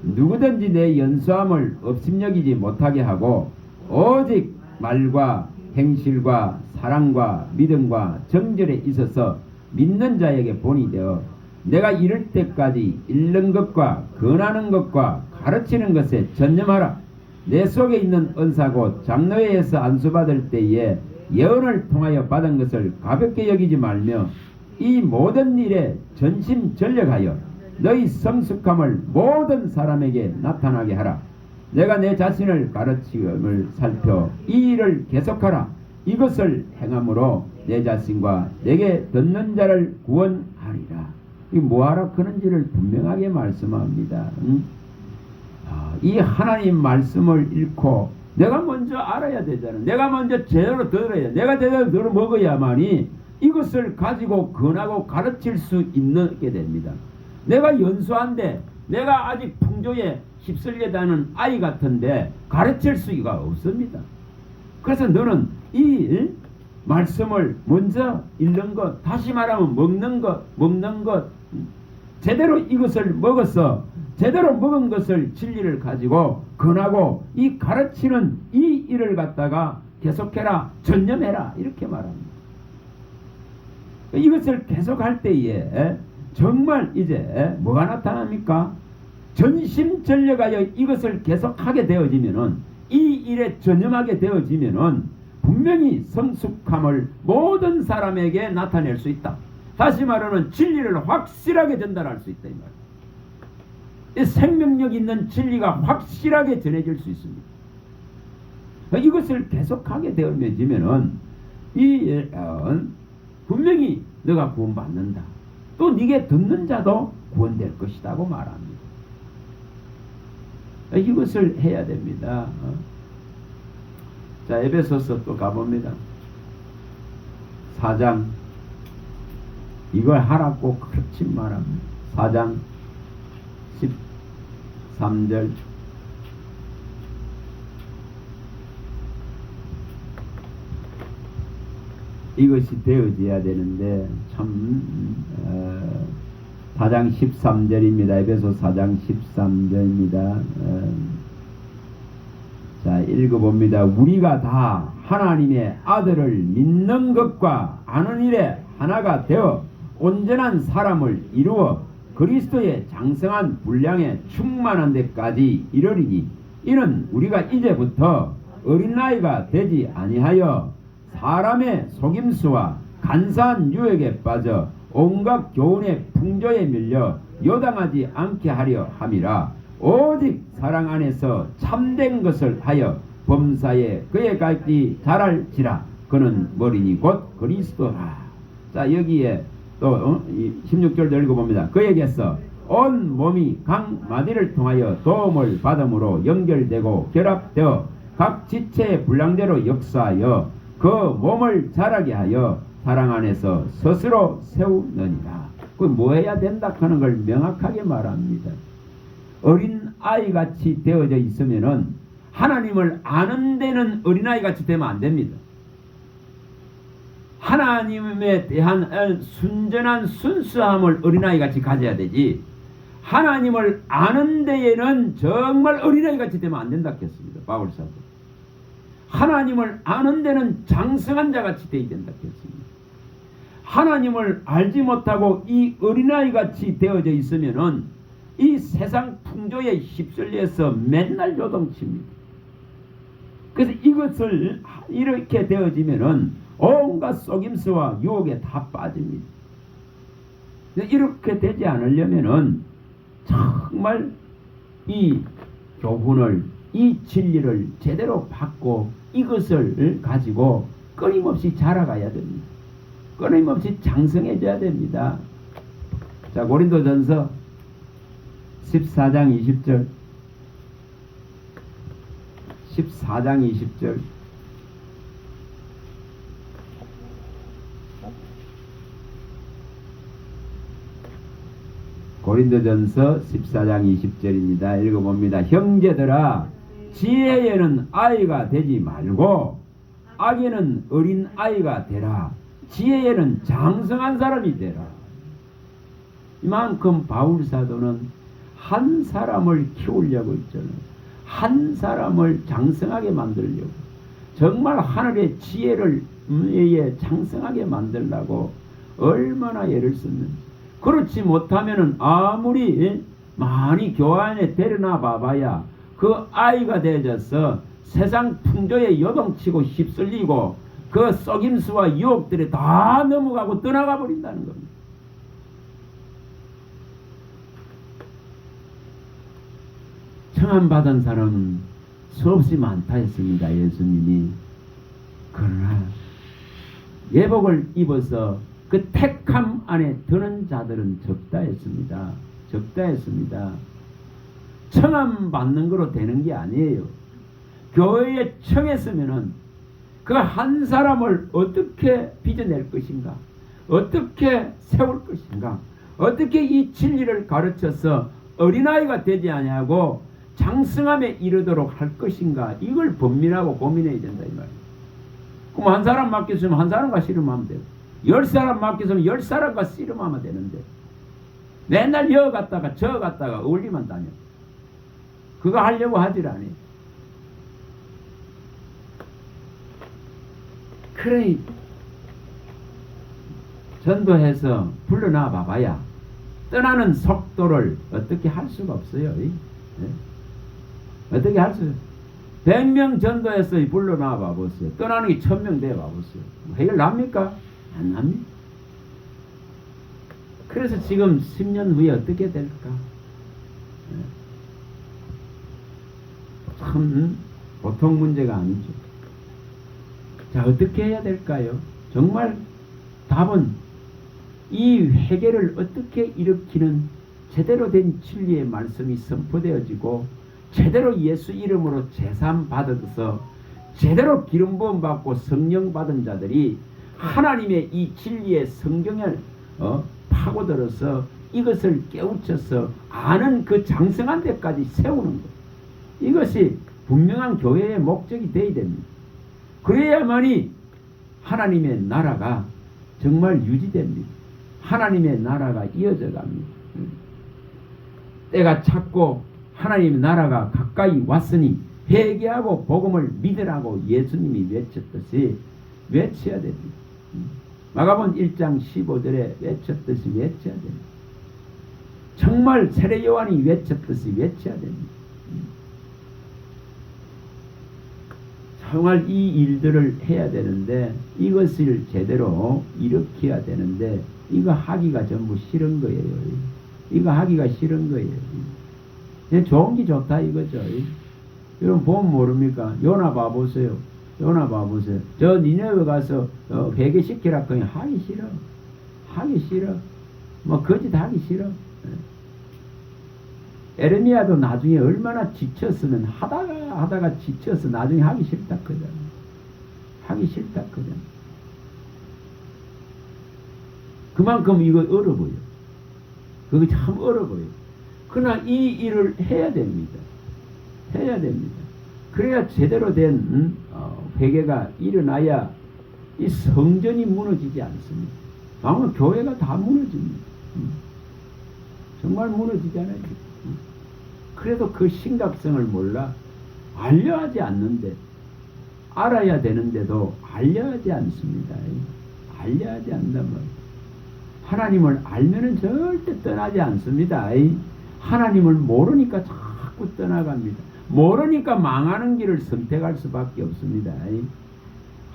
누구든지 내 연수함을 업심여기지 못하게 하고 오직 말과 행실과 사랑과 믿음과 정절에 있어서 믿는 자에게 본이 되어 내가 이를 때까지 읽는 것과 권하는 것과 가르치는 것에 전념하라. 내 속에 있는 은사고 장로회에서 안수받을 때에 예언을 통하여 받은 것을 가볍게 여기지 말며 이 모든 일에 전심전력하여 너희 성숙함을 모든 사람에게 나타나게 하라. 내가 내 자신을 가르침을 살펴 이 일을 계속하라. 이것을 행함으로 내 자신과 내게 듣는 자를 구원하리라. 이 뭐하라 그런지를 분명하게 말씀합니다. 이 하나님 말씀을 읽고 내가 먼저 알아야 되잖아. 내가 먼저 제대로 들어야, 내가 제대로 들어 먹어야만이 이것을 가지고 권하고 가르칠 수 있게 됩니다. 내가 연수한데 내가 아직 풍조에 휩쓸려다는 아이 같은데 가르칠 수가 없습니다. 그래서 너는 이 말씀을 먼저 읽는 것, 다시 말하면 먹는 것, 제대로 이것을 먹어서 제대로 먹은 것을 진리를 가지고 권하고 이 가르치는 이 일을 갖다가 계속해라, 전념해라 이렇게 말합니다. 이것을 계속할 때에 정말 이제 뭐가 나타납니까? 전심전력하여 이것을 계속하게 되어지면은, 이 일에 전념하게 되어지면은 분명히 성숙함을 모든 사람에게 나타낼 수 있다. 다시 말하면 진리를 확실하게 전달할 수 있다 이 말. 이 생명력 있는 진리가 확실하게 전해질 수 있습니다. 이것을 계속하게 되어지면은 분명히 너가 구원받는다. 또 네게 듣는 자도 구원될 것이라고 말합니다. 이것을 해야 됩니다. 자, 에베소서 또 가봅니다. 4장. 이걸 하라고 그렇지 말합니다. 4장 13절. 이것이 되어져야 되는데 참 4장 13절입니다. 에베소 4장 13절입니다. 자, 읽어봅니다. 우리가 다 하나님의 아들을 믿는 것과 아는 일에 하나가 되어 온전한 사람을 이루어 그리스도의 장성한 분량에 충만한 데까지 이르리니, 이는 우리가 이제부터 어린아이가 되지 아니하여 사람의 속임수와 간사한 유혹에 빠져 온갖 교훈의 풍조에 밀려 요당하지 않게 하려 함이라. 오직 사랑 안에서 참된 것을 하여 범사에 그의 갈기 자랄지라. 그는 머리니 곧 그리스도라. 자, 여기에 또 16절도 읽어봅니다. 그에게서 온 몸이 각 마디를 통하여 도움을 받음으로 연결되고 결합되어 각 지체의 분량대로 역사하여 그 몸을 자라게 하여 사랑 안에서 스스로 세우느니라. 그 뭐 해야 된다 하는 걸 명확하게 말합니다. 어린 아이같이 되어져 있으면은 하나님을 아는 데는 어린아이같이 되면 안 됩니다. 하나님에 대한 순전한 순수함을 어린아이같이 가져야 되지, 하나님을 아는 데에는 정말 어린아이같이 되면 안 된다 했습니다. 바울사도. 하나님을 아는 데는 장성한 자같이 되어야 된다 했습니다. 하나님을 알지 못하고 이 어린아이같이 되어져 있으면은 이 세상 풍조에 휩쓸려서 맨날 요동칩니다. 그래서 이것을 이렇게 되어지면은 온갖 속임수와 유혹에 다 빠집니다. 이렇게 되지 않으려면은 정말 이 교훈을, 이 진리를 제대로 받고 이것을 가지고 끊임없이 자라가야 됩니다. 끊임없이 장성해져야 됩니다. 자, 고린도전서 14장 20절. 14장 20절. 고린도전서 14장 20절입니다. 읽어봅니다. 형제들아, 지혜에는 아이가 되지 말고 악에는 어린 아이가 되라. 지혜에는 장성한 사람이 되라. 이만큼 바울사도는 한 사람을 키우려고 있잖아요. 한 사람을 장성하게 만들려고, 정말 하늘의 지혜를 장성하게 만들려고 얼마나 애를 썼는지. 그렇지 못하면은 아무리 많이 교환에 데려나 봐봐야 그 아이가 되어져서 세상 풍조에 요동치고 휩쓸리고 그 속임수와 유혹들에 다 넘어가고 떠나가 버린다는 겁니다. 청함 받은 사람은 수없이 많다 했습니다. 예수님이. 그러나 예복을 입어서 그 택함 안에 드는 자들은 적다 했습니다. 적다 했습니다. 청함 받는 거로 되는 게 아니에요. 교회에 청했으면은 그 한 사람을 어떻게 빚어낼 것인가, 어떻게 세울 것인가, 어떻게 이 진리를 가르쳐서 어린아이가 되지 아니하고 장성함에 이르도록 할 것인가, 이걸 번민하고 고민해야 된다 이 말이에요. 그럼 한 사람 맡겼으면 한 사람과 씨름하면 되고, 10사람 맡겼으면 10사람과 씨름하면 되는데 맨날 여 갔다가 저 갔다가 어울리만 다녀. 그거 하려고 하질 않아요. 그래, 전도해서 불러놔 봐봐야 떠나는 속도를 어떻게 할 수가 없어요. 네? 어떻게 할 수? 100명 전도해서 불러놔 봐보세요. 떠나는 게 1000명 돼 봐보세요. 해결납니까? 안 납니다. 그래서 지금 10년 후에 어떻게 될까? 참 보통 문제가 아니죠. 자, 어떻게 해야 될까요? 정말 답은 이 회개를 어떻게 일으키는 제대로 된 진리의 말씀이 선포되어지고 제대로 예수 이름으로 제삼 받아서 제대로 기름 부음 받고 성령 받은 자들이 하나님의 이 진리의 성경을 파고들어서 이것을 깨우쳐서 아는 그 장성한 데까지 세우는 것, 이것이 분명한 교회의 목적이 되어야 됩니다. 그래야만이 하나님의 나라가 정말 유지됩니다. 하나님의 나라가 이어져 갑니다. 때가 찼고 하나님의 나라가 가까이 왔으니 회개하고 복음을 믿으라고 예수님이 외쳤듯이 외쳐야 됩니다. 마가복음 1장 15절에 외쳤듯이 외쳐야 됩니다. 정말 세례 요한이 외쳤듯이 외쳐야 됩니다. 정말 이 일들을 해야 되는데, 이것을 제대로 일으켜야 되는데 이거 하기가 전부 싫은 거예요. 이거 하기가 싫은 거예요. 좋은 게 좋다 이거죠. 여러분 보면 모릅니까? 요나 봐보세요. 요나 봐보세요. 저 니네웨 가서 회개시키라 그냥 하기 싫어. 하기 싫어. 뭐 거짓 하기 싫어. 에레미야도 나중에 얼마나 지쳤으면 하다가 지쳐서 나중에 하기 싫다 그러잖아. 하기 싫다 그러잖아. 그만큼 이거 어려 보여. 그거 참 어려 보여. 그러나 이 일을 해야 됩니다. 해야 됩니다. 그래야 제대로 된 회개가 일어나야 이 성전이 무너지지 않습니다. 아마 교회가 다 무너집니다. 정말 무너지잖아요. 그래도 그 심각성을 몰라 알려야 하지 않는데, 알아야 되는데도 알려야 하지 않습니다. 알려야 하지 않는단 말이에요. 하나님을 알면은 절대 떠나지 않습니다. 하나님을 모르니까 자꾸 떠나갑니다. 모르니까 망하는 길을 선택할 수밖에 없습니다.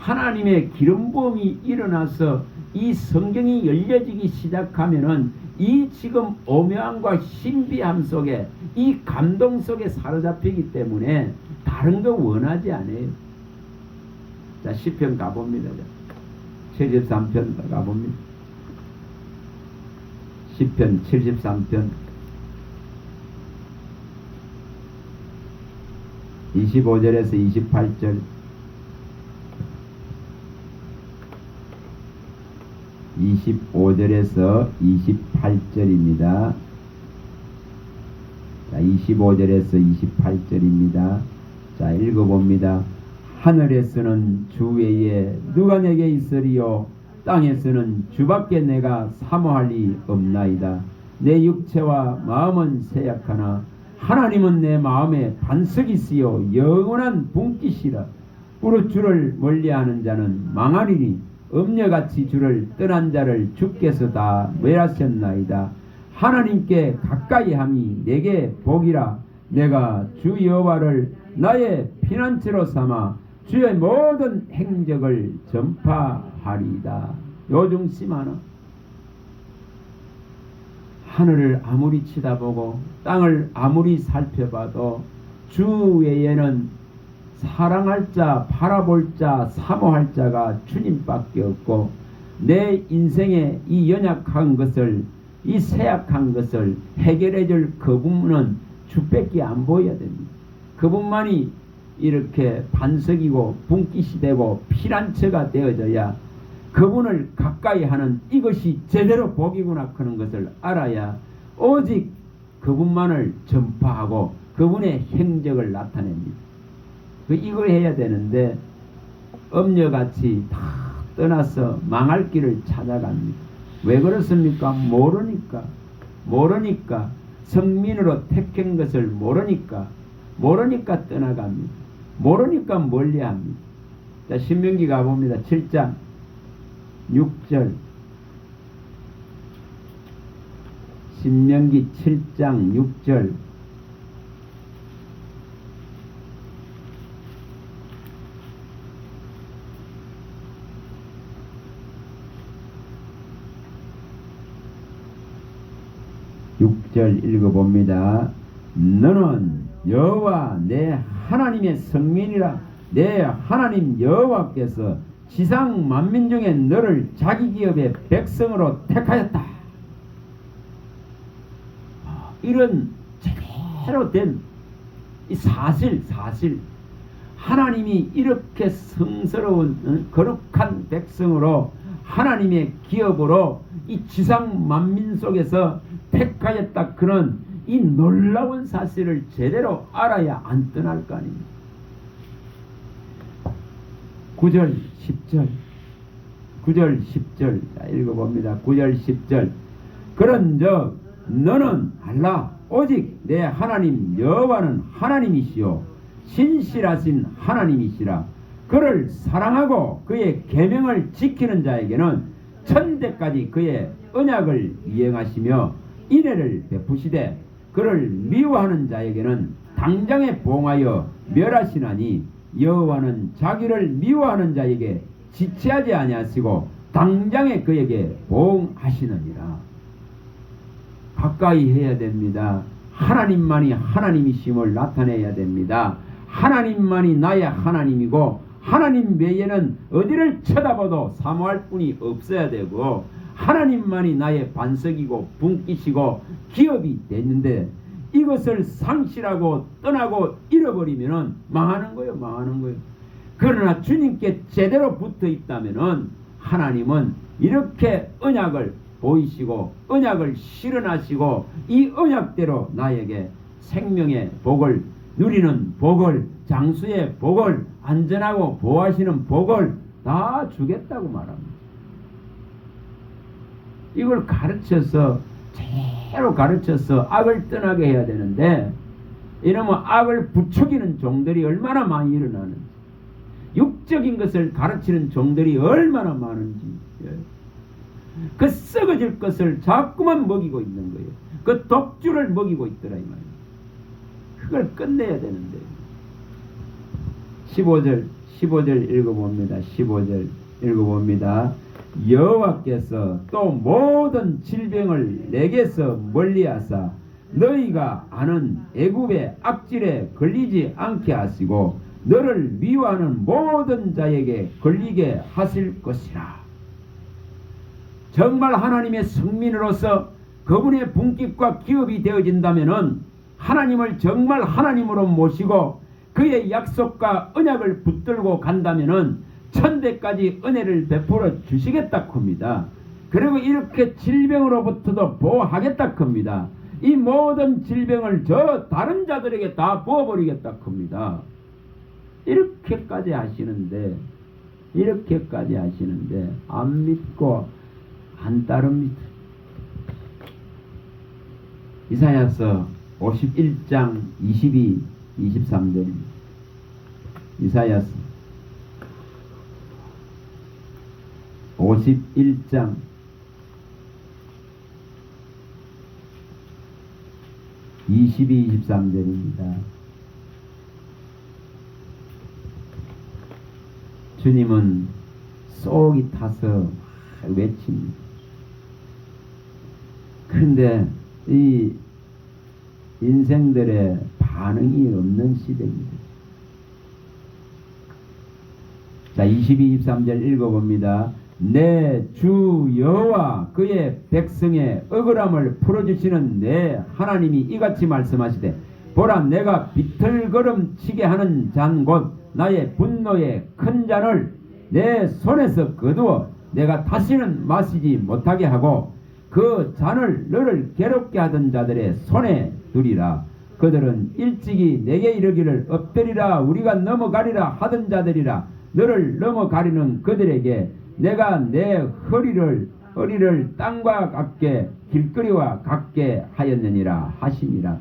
하나님의 기름 부음이 일어나서 이 성경이 열려지기 시작하면은 이 지금 오묘함과 신비함 속에, 이 감동 속에 사로잡히기 때문에 다른 거 원하지 않아요. 자, 시편 가봅니다. 73편 가봅니다. 시편 73편 25절에서 28절, 25절에서 28절입니다. 자, 25절에서 28절입니다. 자, 읽어봅니다. 하늘에서는 주 외에 누가 내게 있으리요? 땅에서는 주밖에 내가 사모할 리 없나이다. 내 육체와 마음은 쇠약하나 하나님은 내 마음에 반석이시요 영원한 분깃이라. 무릇 주를 멀리하는 자는 망하리니 음녀같이 주를 떠난 자를 주께서 다 멸하셨나이다. 하나님께 가까이 함이 내게 복이라. 내가 주 여호와를 나의 피난처로 삼아 주의 모든 행적을 전파하리이다. 요중심 하나. 하늘을 아무리 치다보고 땅을 아무리 살펴봐도 주 외에는 사랑할 자, 바라볼 자, 사모할 자가 주님밖에 없고 내 인생의 이 연약한 것을, 이 쇠약한 것을 해결해 줄 그분은 주밖에 안 보여야 됩니다. 그분만이 이렇게 반석이고 분깃이 되고 피난처가 되어져야 그분을 가까이 하는 이것이 제대로 복이구나 하는 것을 알아야 오직 그분만을 전파하고 그분의 행적을 나타냅니다. 이걸 해야 되는데 엄녀같이 다 떠나서 망할 길을 찾아갑니다. 왜 그렇습니까? 모르니까 성민으로 택한 것을 모르니까 떠나갑니다. 모르니까 멀리합니다. 자, 신명기 가봅니다. 7장 6절. 신명기 7장 6절. 읽어봅니다. 너는 여호와 내 하나님의 성민이라. 내 하나님 여호와께서 지상 만민 중에 너를 자기 기업의 백성으로 택하였다. 이런 제대로 된 이 사실 하나님이 이렇게 성스러운 거룩한 백성으로 하나님의 기업으로 이 지상 만민 속에서 택하였다. 그런 이 놀라운 사실을 제대로 알아야 안 떠날 거 아닙니까? 9절 10절 자, 읽어봅니다. 9절 10절. 그런즉 너는 알라. 오직 내 하나님 여호와는 하나님이시요 신실하신 하나님이시라. 그를 사랑하고 그의 계명을 지키는 자에게는 천대까지 그의 언약을 이행하시며 인애를 베푸시되 그를 미워하는 자에게는 당장에 봉하여 멸하시나니 여호와는 자기를 미워하는 자에게 지체하지 아니하시고 당장에 그에게 봉하시느니라. 가까이 해야 됩니다. 하나님만이 하나님이심을 나타내야 됩니다. 하나님만이 나의 하나님이고 하나님 외에는 어디를 쳐다봐도 사모할 분이 없어야 되고 하나님만이 나의 반석이고 분깃이고 기업이 됐는데 이것을 상실하고 떠나고 잃어버리면 망하는 거예요. 그러나 주님께 제대로 붙어 있다면 하나님은 이렇게 언약을 보이시고 언약을 실현하시고 이 언약대로 나에게 생명의 복을 누리는 복을, 장수의 복을, 안전하고 보호하시는 복을 다 주겠다고 말합니다. 이걸 가르쳐서 제대로 가르쳐서 악을 떠나게 해야 되는데 이러면 악을 부추기는 종들이 얼마나 많이 일어나는지, 육적인 것을 가르치는 종들이 얼마나 많은지, 그 썩어질 것을 자꾸만 먹이고 있는 거예요. 그 독주를 먹이고 있더라 이 말이에요. 그걸 끝내야 되는데 15절 읽어봅니다. 15절 읽어봅니다. 여호와께서 또 모든 질병을 내게서 멀리하사 너희가 아는 애굽의 악질에 걸리지 않게 하시고 너를 미워하는 모든 자에게 걸리게 하실 것이라. 정말 하나님의 성민으로서 그분의 분깃과 기업이 되어진다면은 하나님을 정말 하나님으로 모시고 그의 약속과 언약을 붙들고 간다면은 천대까지 은혜를 베풀어 주시겠다 합니다. 그리고 이렇게 질병으로부터도 보호하겠다 합니다. 이 모든 질병을 저 다른 자들에게 다 부어버리겠다 합니다. 이렇게까지 하시는데 안 믿고 안 따릅니다. 이사야서 51장 22, 23절입니다. 이사야서 51장 22, 23절입니다. 주님은 속이 타서 외칩니다. 그런데 이 인생들의 반응이 없는 시대입니다. 자, 22, 23절 읽어봅니다. 내 주 여호와 그의 백성의 억울함을 풀어주시는 내 하나님이 이같이 말씀하시되 보라 내가 비틀거름 치게 하는 잔 곧 나의 분노의 큰 잔을 내 손에서 거두어 내가 다시는 마시지 못하게 하고 그 잔을 너를 괴롭게 하던 자들의 손에 두리라. 그들은 일찍이 내게 이르기를 엎드리라 우리가 넘어가리라 하던 자들이라. 너를 넘어가리는 그들에게 내가 내 허리를 땅과 같게 길거리와 같게 하였느니라 하시니라.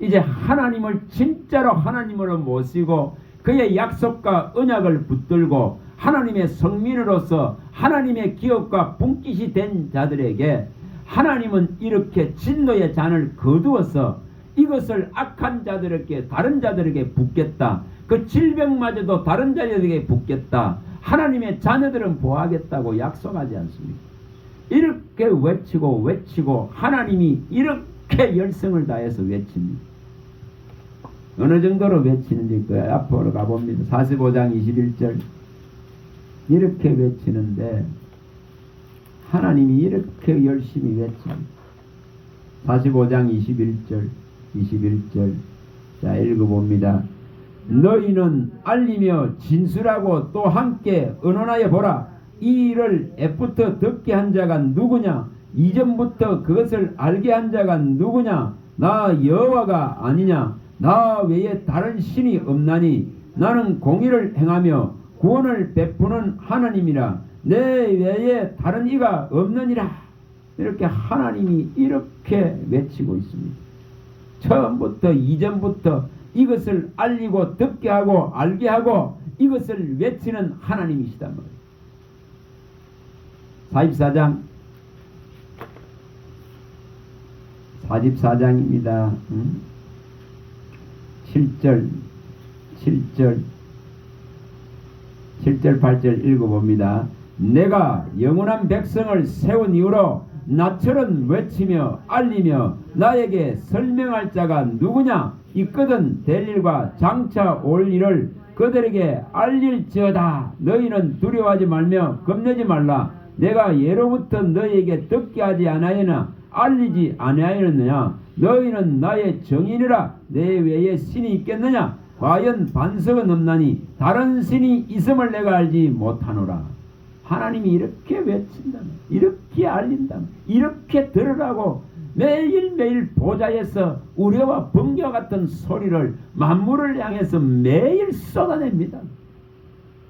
이제 하나님을 진짜로 하나님으로 모시고 그의 약속과 언약을 붙들고 하나님의 성민으로서 하나님의 기업과 분깃이 된 자들에게 하나님은 이렇게 진노의 잔을 거두어서 이것을 악한 자들에게 다른 자들에게 붓겠다. 그 질병마저도 다른 자들에게 붓겠다. 하나님의 자녀들은 보호하겠다고 약속하지 않습니까? 이렇게 외치고 하나님이 이렇게 열성을 다해서 외칩니다. 어느 정도로 외치는지 그 앞으로 가봅니다. 45장 21절 이렇게 외치는데 하나님이 이렇게 열심히 외칩니다. 45장 21절 자 읽어봅니다. 너희는 알리며 진술하고 또 함께 언언하여 보라. 이 일을 애부터 듣게 한 자가 누구냐? 이전부터 그것을 알게 한 자가 누구냐? 나 여호와가 아니냐? 나 외에 다른 신이 없나니 나는 공의를 행하며 구원을 베푸는 하나님이라. 내 외에 다른 이가 없느니라. 이렇게 하나님이 이렇게 외치고 있습니다. 처음부터 이전부터 이것을 알리고 듣게 하고 알게 하고 이것을 외치는 하나님이시단 말이에요. 44장입니다. 7절 8절 읽어봅니다. 내가 영원한 백성을 세운 이후로 나처럼 외치며 알리며 나에게 설명할 자가 누구냐? 있거든 될 일과 장차 올 일을 그들에게 알릴지어다. 너희는 두려워하지 말며 겁내지 말라. 내가 예로부터 너희에게 듣게 하지 아니하였나 알리지 아니하였느냐? 너희는 나의 정인이라. 내 외에 신이 있겠느냐? 과연 반석은 없나니 다른 신이 있음을 내가 알지 못하노라. 하나님이 이렇게 외친다, 이렇게 알린다, 이렇게 들으라고 매일매일 보좌에서 우레와 번개와 같은 소리를 만물을 향해서 매일 쏟아냅니다.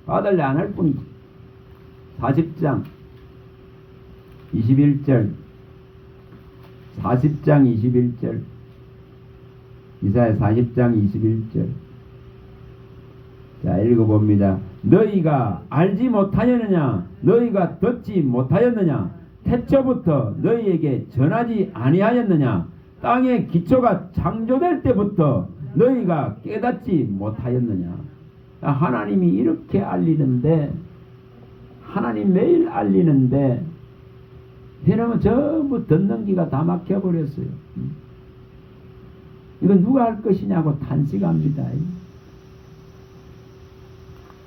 받을래 안 할 뿐이지. 40장 21절 40장 21절 이사야 40장 21절 자 읽어봅니다. 너희가 알지 못하였느냐? 너희가 듣지 못하였느냐? 태초부터 너희에게 전하지 아니하였느냐? 땅의 기초가 창조될 때부터 너희가 깨닫지 못하였느냐? 하나님이 이렇게 알리는데 하나님 매일 알리는데 왜냐면 전부 듣는 귀가 다 막혀버렸어요. 이건 누가 할 것이냐고 탄식합니다.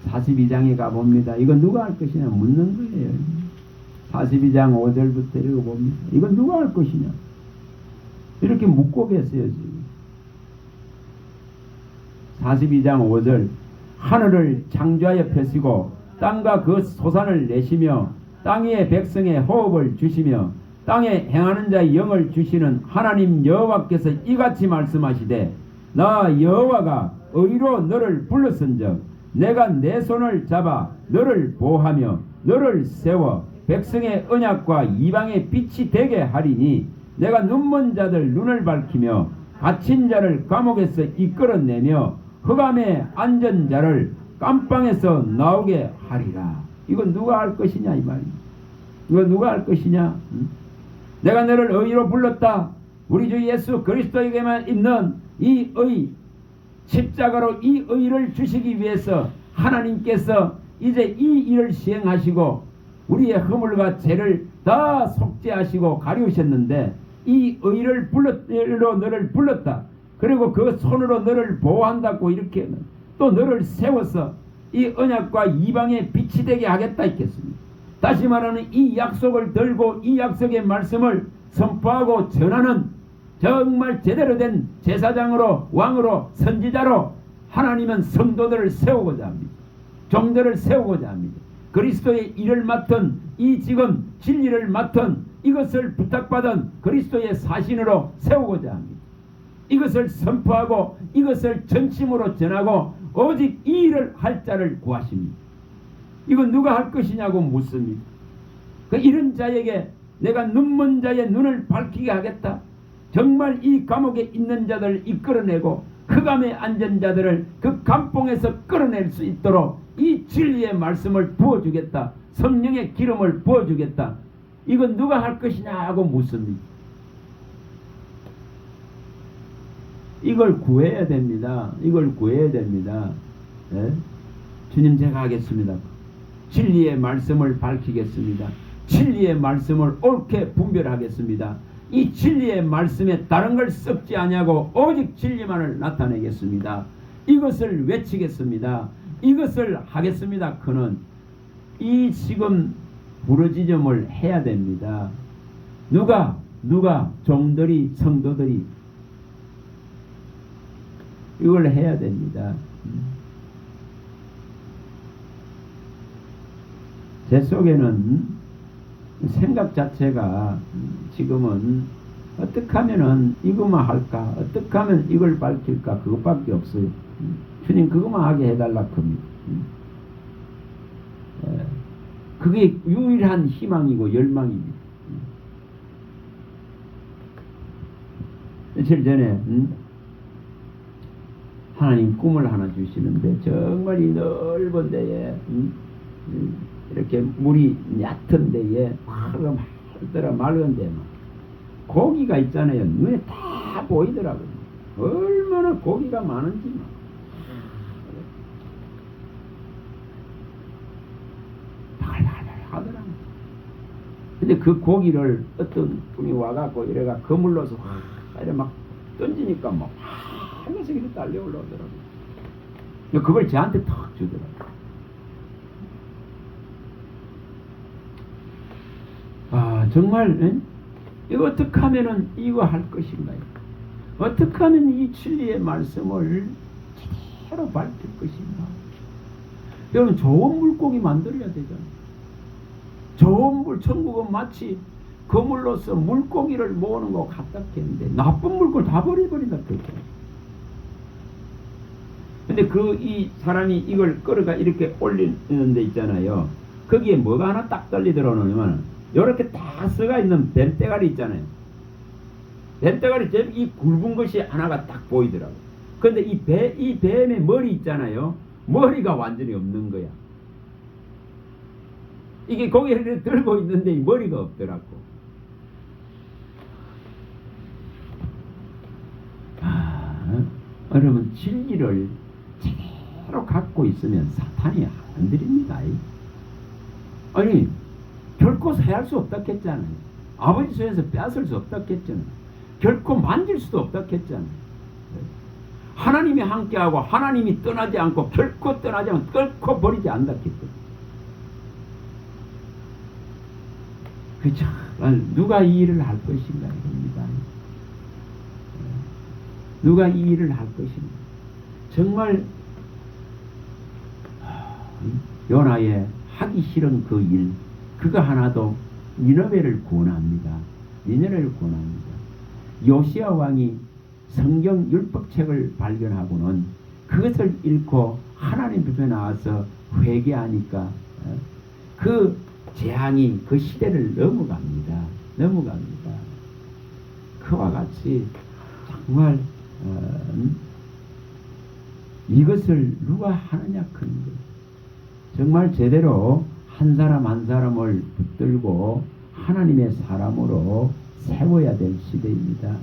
42장에 가봅니다. 이건 누가 할 것이냐 묻는 거예요. 42장 5절부터 읽어봅니다. 이건 누가 할 것이냐 이렇게 묻고 계세요. 지금 42장 5절 하늘을 창조하여 펴시고 땅과 그 소산을 내시며 땅 위의 백성의 호흡을 주시며 땅에 행하는 자의 영을 주시는 하나님 여호와께서 이같이 말씀하시되 나 여호와가 의로 너를 불렀은즉 내가 내 손을 잡아 너를 보호하며 너를 세워 백성의 언약과 이방의 빛이 되게 하리니 내가 눈먼 자들 눈을 밝히며 갇힌 자를 감옥에서 이끌어내며 흑암에 앉은 자를 깜방에서 나오게 하리라. 이건 누가 할 것이냐 이 말이야. 이건 누가 할 것이냐? 내가 너를 의로 불렀다. 우리 주 예수 그리스도에게만 있는 이 의 십자가로 이 의를 주시기 위해서 하나님께서 이제 이 일을 시행하시고 우리의 허물과 죄를 다 속죄하시고 가리우셨는데 이 의를 불렀로 너를 불렀다. 그리고 그 손으로 너를 보호한다고 이렇게 또 너를 세워서 이 언약과 이방의 빛이 되게 하겠다 했겠습니다. 다시 말하는 이 약속을 들고 이 약속의 말씀을 선포하고 전하는 정말 제대로 된 제사장으로 왕으로 선지자로 하나님은 성도들을 세우고자 합니다. 종들을 세우고자 합니다. 그리스도의 일을 맡은 이 지금 진리를 맡은 이것을 부탁받은 그리스도의 사신으로 세우고자 합니다. 이것을 선포하고 이것을 전심으로 전하고 오직 이 일을 할 자를 구하십니다. 이건 누가 할 것이냐고 묻습니다. 그 이런 자에게 내가 눈먼 자의 눈을 밝히게 하겠다. 정말 이 감옥에 있는 자들을 이끌어내고 흑암에 앉은 자들을 그 감봉에서 끌어낼 수 있도록 이 진리의 말씀을 부어주겠다. 성령의 기름을 부어주겠다. 이건 누가 할 것이냐고 묻습니다. 이걸 구해야 됩니다. 이걸 구해야 됩니다. 예? 주님 제가 하겠습니다. 진리의 말씀을 밝히겠습니다. 진리의 말씀을 옳게 분별하겠습니다. 이 진리의 말씀에 다른 걸 섞지 아니하고 오직 진리만을 나타내겠습니다. 이것을 외치겠습니다. 이것을 하겠습니다. 그는 이 지금 부르짖음을 해야 됩니다. 누가 종들이 성도들이 이걸 해야 됩니다. 제 속에는 생각 자체가 지금은 어떻게 하면은 이것만 할까, 어떻게 하면 이걸 밝힐까, 그것밖에 없어요. 주님 그것만 하게 해달라 합니다. 그게 유일한 희망이고 열망입니다. 며칠 전에 하나님 꿈을 하나 주시는데 정말 이 넓은 데에 이렇게 물이 얕은 데에 말더라 맑은 데에 고기가 있잖아요. 눈에 다 보이더라고요. 얼마나 고기가 많은지 하더라고요. 근데 그 고기를 어떤 분이 와갖고 이래가 그물로서 이래 막 던지니까 막 하면서 이렇게 달려 올라오더라고요. 그걸 저한테 탁 주더라고요. 아 정말 이거 어떻게 하면은 이거 할 것인가요? 어떻게 하면 이 진리의 말씀을 제대로 밝힐 것인가? 여러분 좋은 물고기 만들어야 되잖아요. 좋은 물, 천국은 마치 그물로서 물고기를 모으는 것 같다 했는데 나쁜 물고기 다 버려버린다 그랬죠. 근데 이 사람이 이걸 끌어가 이렇게 올리는 데 있잖아요. 거기에 뭐가 하나 딱 떨리 들어오냐면 이렇게 다 써가 있는 뱀대가리 있잖아요. 뱀대가리 이 굵은 것이 하나가 딱 보이더라고요. 근데 이 뱀의 머리 있잖아요. 머리가 완전히 없는 거야. 이게 고개를 들고 있는데 이 머리가 없더라고. 여러분 진리를 제대로 갖고 있으면 사탄이 안 들입니다. 아니 결코 해할 수 없다 했잖아요. 아버지 손에서 빼앗을 수 없다 했잖아요. 결코 만질 수도 없다 했잖아요. 하나님이 함께하고 하나님이 떠나지 않고 결코 떠나지 않고 결코 버리지 않다 했거든요. 그렇죠. 누가 이 일을 할 것인가 입니다. 누가 이 일을 할 것인가. 정말 요나의 하기 싫은 그 일, 그거 하나도 니느웨를 구원합니다. 니느웨를 구원합니다. 요시야 왕이 성경 율법책을 발견하고는 그것을 읽고 하나님 앞에 나와서 회개하니까 그 재앙이 그 시대를 넘어갑니다. 그와 같이 정말 이것을 누가 하느냐 그런 거예요. 정말 제대로 한 사람 한 사람을 붙들고 하나님의 사람으로 세워야 될 시대입니다.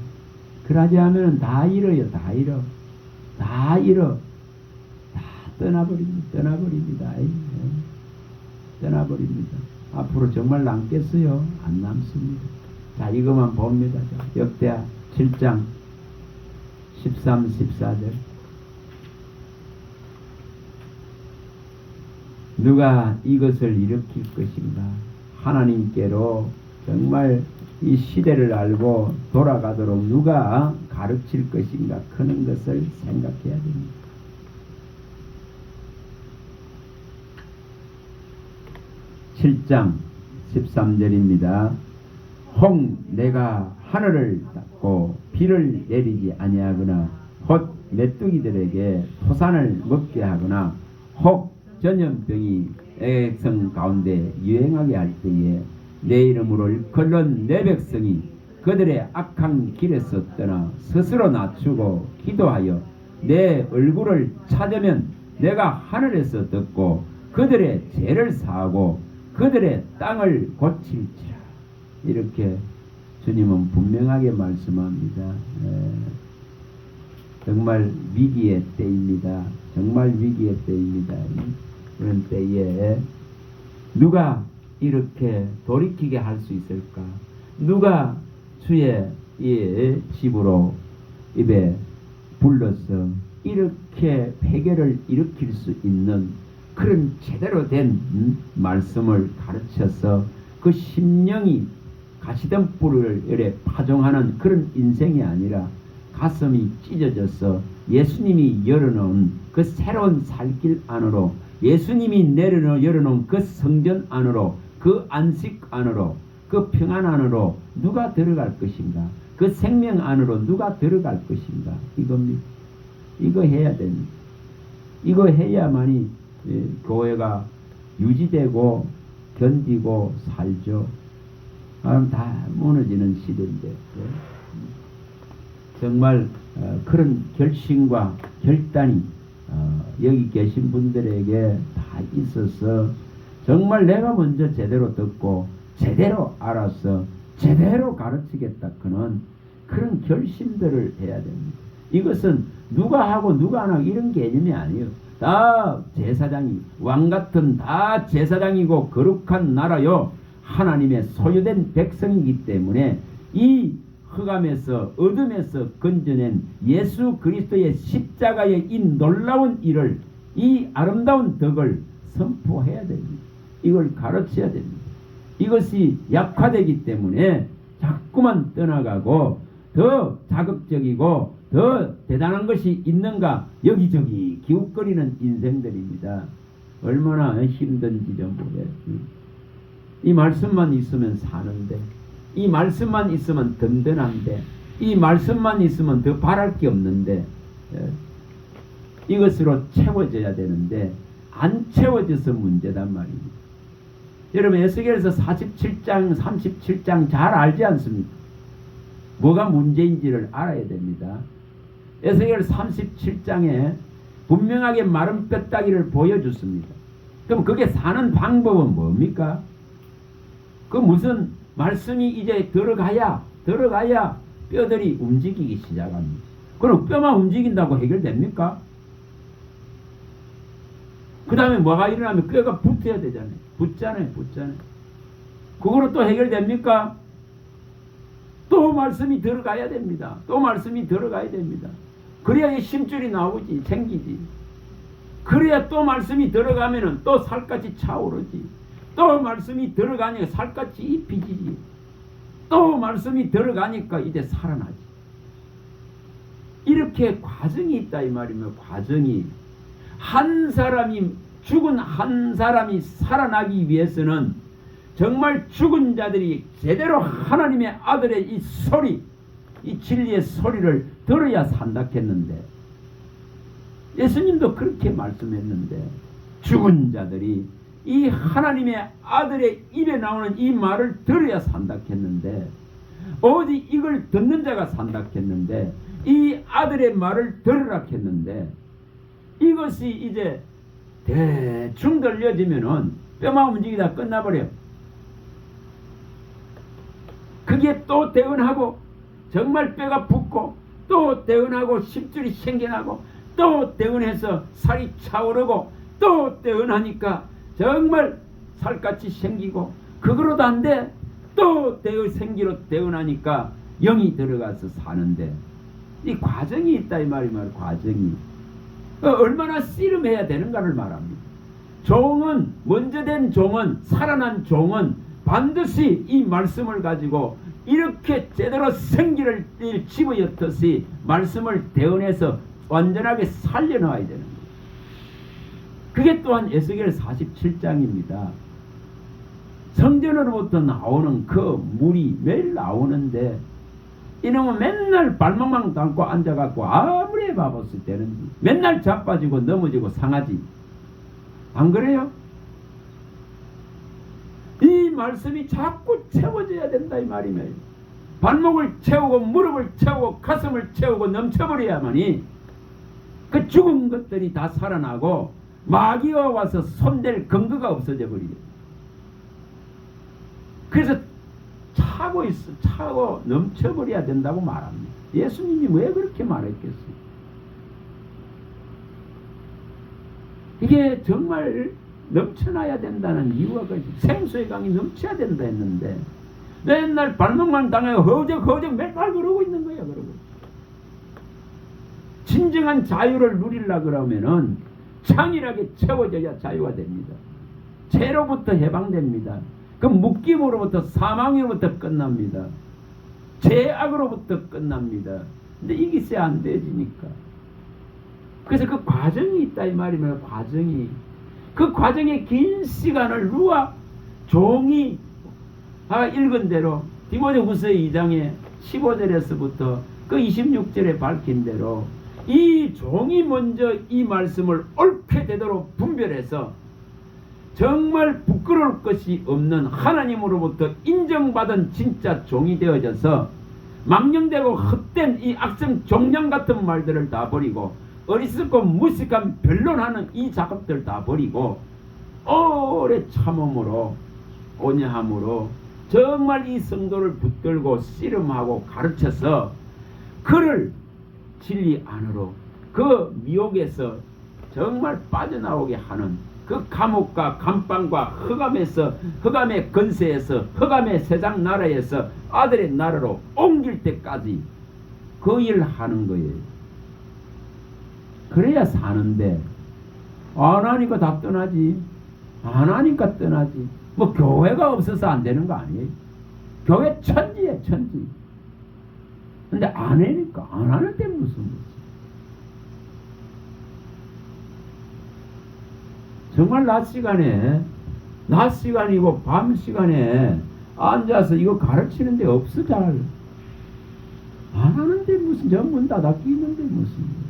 그러지 않으면 다 잃어요. 다 떠나버립니다. 앞으로 정말 남겠어요? 안 남습니다. 자, 이것만 봅니다. 역대하 7장 13, 14절. 누가 이것을 일으킬 것인가? 하나님께로 정말 이 시대를 알고 돌아가도록 누가 가르칠 것인가? 크는 것을 생각해야 됩니다. (7장) 13절입니다. 혹 내가 하늘을 닫고 비를 내리지 아니하거나 혹 메뚜기들에게 토산을 먹게 하거나 혹 전염병이 백성 가운데 유행하게 할 때에 내 이름으로 일컬는 내 백성이 그들의 악한 길에서 떠나 스스로 낮추고 기도하여 내 얼굴을 찾으면 내가 하늘에서 듣고 그들의 죄를 사하고 그들의 땅을 고칠지라. 이렇게 주님은 분명하게 말씀합니다. 정말 위기의 때입니다. 정말 위기의 때입니다. 그런 때에 누가 이렇게 돌이키게 할 수 있을까? 누가 주의 이 집으로 입에 불러서 이렇게 회개를 일으킬 수 있는 그런 제대로 된 말씀을 가르쳐서 그 심령이 가시덤불을 이래 파종하는 그런 인생이 아니라 가슴이 찢어져서 예수님이 열어놓은 그 새로운 살길 안으로, 예수님이 열어놓은 그 성전 안으로, 그 안식 안으로, 그 평안 안으로 누가 들어갈 것인가? 그 생명 안으로 누가 들어갈 것인가? 이겁니다. 이거 해야 됩니다. 이거 해야만이 교회가 유지되고 견디고 살죠. 다 무너지는 시대인데 정말 그런 결심과 결단이 여기 계신 분들에게 다 있어서 정말 내가 먼저 제대로 듣고 제대로 알아서 제대로 가르치겠다 그는 그런 결심들을 해야 됩니다. 이것은 누가 하고 누가 안 하고 이런 개념이 아니에요. 다 제사장이 왕같은 다 제사장이고 거룩한 나라요 하나님의 소유된 백성이기 때문에 이 흑암에서 어둠에서 건져낸 예수 그리스도의 십자가의 이 놀라운 일을, 이 아름다운 덕을 선포해야 됩니다. 이걸 가르쳐야 됩니다. 이것이 약화되기 때문에 자꾸만 떠나가고 더 자극적이고 더 대단한 것이 있는가 여기저기 기웃거리는 인생들입니다. 얼마나 힘든지 좀 보세요. 이 말씀만 있으면 사는데, 이 말씀만 있으면 든든한데, 이 말씀만 있으면 더 바랄 게 없는데 이것으로 채워져야 되는데 안 채워져서 문제단 말입니다. 여러분 에스겔서 47장 37장 잘 알지 않습니까? 뭐가 문제인지를 알아야 됩니다. 에스겔 37장에 분명하게 마른 뼈다귀를 보여줬습니다. 그럼 그게 사는 방법은 뭡니까? 그 무슨 말씀이 이제 들어가야 뼈들이 움직이기 시작합니다. 그럼 뼈만 움직인다고 해결됩니까? 그 다음에 뭐가 일어나면 뼈가 붙어야 되잖아요. 붙잖아요. 그거로 또 해결됩니까? 또 말씀이 들어가야 됩니다. 또 말씀이 들어가야 됩니다. 그래야 힘줄이 나오지, 생기지. 그래야 또 말씀이 들어가면은 또 살같이 차오르지. 또 말씀이 들어가니까 살같이 입히지지. 또 말씀이 들어가니까 이제 살아나지. 이렇게 과정이 있다 이 말이며, 과정이. 한 사람이, 죽은 한 사람이 살아나기 위해서는 정말 죽은 자들이 제대로 하나님의 아들의 이 소리, 이 진리의 소리를 들어야 산다 했는데, 예수님도 그렇게 말씀했는데, 죽은 자들이 이 하나님의 아들의 입에 나오는 이 말을 들어야 산다 했는데, 오직 이걸 듣는 자가 산다 했는데, 이 아들의 말을 들으라 했는데, 이것이 이제 대충 들려지면은 뼈만 움직이다 끝나버려요. 그게 또 대응하고 정말 뼈가 붓고 또 대응하고 심줄이 생겨나고 또 대응해서 살이 차오르고 또 대응하니까 정말 살같이 생기고, 그거로도 안 돼. 또 생기로 대응하니까 영이 들어가서 사는데, 이 과정이 있다 이 말이야. 과정이 얼마나 씨름해야 되는가를 말합니다. 종은 먼저 된 종은 살아난 종은 반드시 이 말씀을 가지고 이렇게 제대로 생기를 집어였듯이 말씀을 대언해서 완전하게 살려놔야 되는 거예요. 그게 또한 에스겔 47장입니다. 성전으로부터 나오는 그 물이 매일 나오는데 이놈은 맨날 발망망 담고 앉아갖고 아무리 해봐봤을 때는 맨날 자빠지고 넘어지고 상하지. 안 그래요? 이 말씀이 자꾸 채워져야 된다 이 말이에요. 발목을 채우고 무릎을 채우고 가슴을 채우고 넘쳐버려야만이 그 죽은 것들이 다 살아나고 마귀가 와서 손댈 근거가 없어져 버리죠. 그래서 차고 넘쳐버려야 된다고 말합니다. 예수님이 왜 그렇게 말했겠어요? 이게 정말 넘쳐나야 된다는 이유가 생수의 강이 넘쳐야 된다 했는데 맨날 발목만 당하고 허적 맨날 그러고 있는 거야. 그러고 진정한 자유를 누리려고 그러면은 창일하게 채워져야 자유가 됩니다. 죄로부터 해방됩니다. 그 묶임으로부터 사망으로부터 끝납니다. 죄악으로부터 끝납니다. 근데 이게 쎄 안 되지니까. 그래서 그 과정이 있다 이 말이면 과정이 그 과정의 긴 시간을 누가 종이 읽은 대로 디모데후서 2장에 15절에서부터 그 26절에 밝힌 대로 이 종이 먼저 이 말씀을 옳게 되도록 분별해서 정말 부끄러울 것이 없는 하나님으로부터 인정받은 진짜 종이 되어져서 망령되고 헛된 이 악성 종양 같은 말들을 다 버리고 어리석고 무식한 변론하는 이 작업들 다 버리고 오래 참음으로 온유함으로 정말 이 성도를 붙들고 씨름하고 가르쳐서 그를 진리 안으로 그 미혹에서 정말 빠져나오게 하는 그 감옥과 감방과 흑암의 건세에서 흑암의 세상 나라에서 아들의 나라로 옮길 때까지 그 일을 하는 거예요. 그래야 사는데 안 하니까 다 떠나지. 안 하니까 떠나지. 뭐 교회가 없어서 안 되는 거 아니에요. 교회 천지에 천지. 근데 안 하니까 안 하는데 무슨 정말 낮 시간이고 밤 시간에 앉아서 이거 가르치는 데 없어. 잘 안 하는데 무슨 전문 닫기 있는데 무슨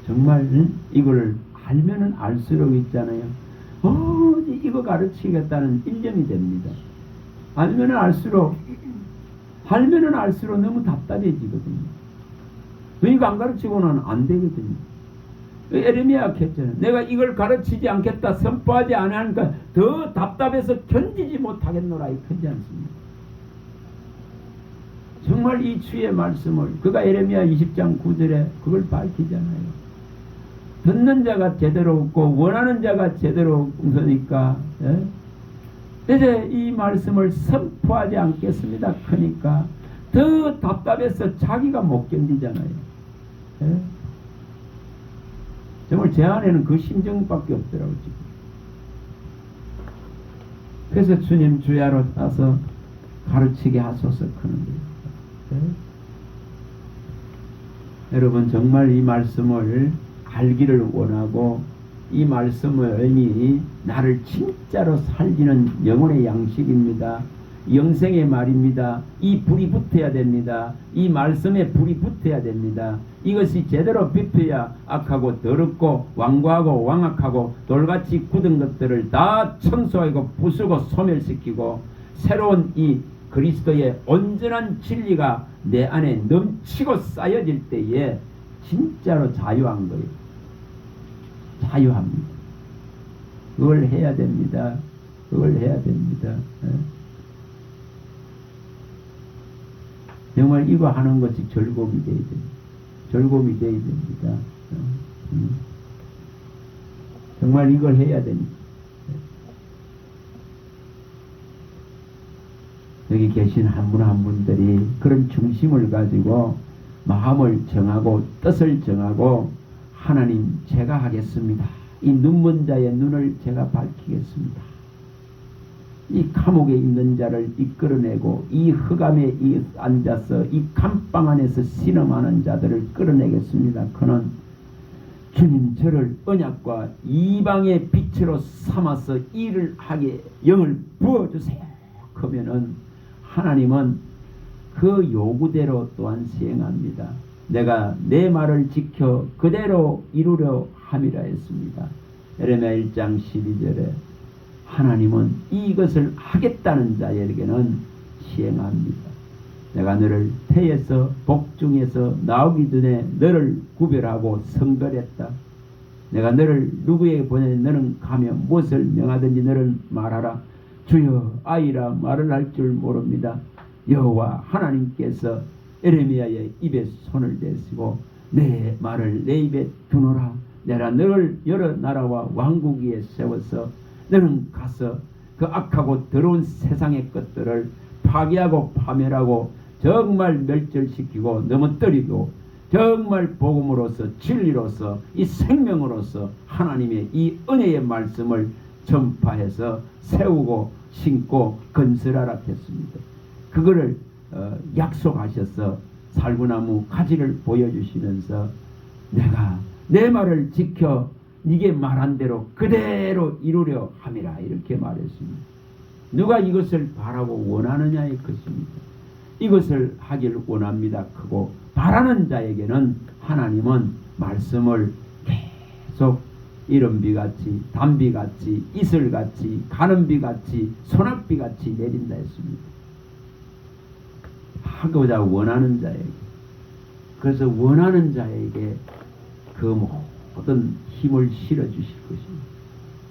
정말 이걸 알면은 알수록 있잖아요. 이거 가르치겠다는 일념이 됩니다. 알면은 알수록 너무 답답해지거든요. 이거 안 가르치고는 안 되거든요. 에레미야가 했잖아요. 내가 이걸 가르치지 않겠다 선포하지 않으니까 더 답답해서 견디지 못하겠노라 이렇게 않습니까? 정말 이 주의 말씀을 그가 에레미야 20장 9절에 그걸 밝히잖아요. 듣는 자가 제대로 없고 원하는 자가 제대로 없으니까 이제 이 말씀을 선포하지 않겠습니다. 그러니까 더 답답해서 자기가 못 견디잖아요. 정말 제 안에는 그 심정밖에 없더라고요. 지금. 그래서 주님 주야로 따서 가르치게 하소서 하는 거예요. 여러분 정말 이 말씀을 알기를 원하고 이 말씀이 나를 진짜로 살리는 영혼의 양식입니다. 영생의 말입니다. 이 불이 붙어야 됩니다. 이 말씀에 불이 붙어야 됩니다. 이것이 제대로 비펴야 악하고 더럽고 완고하고 왕악하고 돌같이 굳은 것들을 다 청소하고 부수고 소멸시키고 새로운 이 그리스도의 온전한 진리가 내 안에 넘치고 쌓여질 때에 진짜로 자유한 거예요. 자유합니다. 그걸 해야 됩니다. 그걸 해야 됩니다. 정말 이거 하는 것이 절곡이 돼야 됩니다. 절곡이 돼야 됩니다. 정말 이걸 해야 됩니다. 여기 계신 한 분 한 분들이 그런 중심을 가지고 마음을 정하고 뜻을 정하고 하나님 제가 하겠습니다. 이 눈먼 자의 눈을 제가 밝히겠습니다. 이 감옥에 있는 자를 이끌어내고 이 흑암에 앉아서 이 감방 안에서 신음하는 자들을 끌어내겠습니다. 그는 주님 저를 언약과 이방의 빛으로 삼아서 일을 하게 영을 부어주세요. 그러면은 하나님은 그 요구대로 또한 시행합니다. 내가 내 말을 지켜 그대로 이루려 함이라 했습니다. 예레미야 1장 12절에 하나님은 이것을 하겠다는 자에게는 시행합니다. 내가 너를 태에서 복중에서 나오기 전에 너를 구별하고 성별했다. 내가 너를 누구에게 보내 너는 가며 무엇을 명하든지 너는 말하라. 주여 아이라 말을 할 줄 모릅니다. 여호와 하나님께서 에레미야의 입에 손을 대시고 내 말을 내 입에 두노라. 내가 너를 여러 나라와 왕국 위에 세워서 너는 가서 그 악하고 더러운 세상의 것들을 파괴하고 파멸하고 정말 멸절시키고 넘어뜨리고 정말 복음으로서 진리로서 이 생명으로서 하나님의 이 은혜의 말씀을 전파해서 세우고 심고 건설하라 했습니다. 그거를 약속하셔서 살구나무 가지를 보여주시면서 내가 내 말을 지켜 네게 말한 대로 그대로 이루려 함이라 이렇게 말했습니다. 누가 이것을 바라고 원하느냐의 것입니다. 이것을 하길 원합니다. 크고 바라는 자에게는 하나님은 말씀을 계속 이른비같이 단비같이 이슬같이 가는비같이 소낙비같이 내린다 했습니다. 하고자 원하는 자에게. 그래서 원하는 자에게 그 모든 힘을 실어주실 것입니다.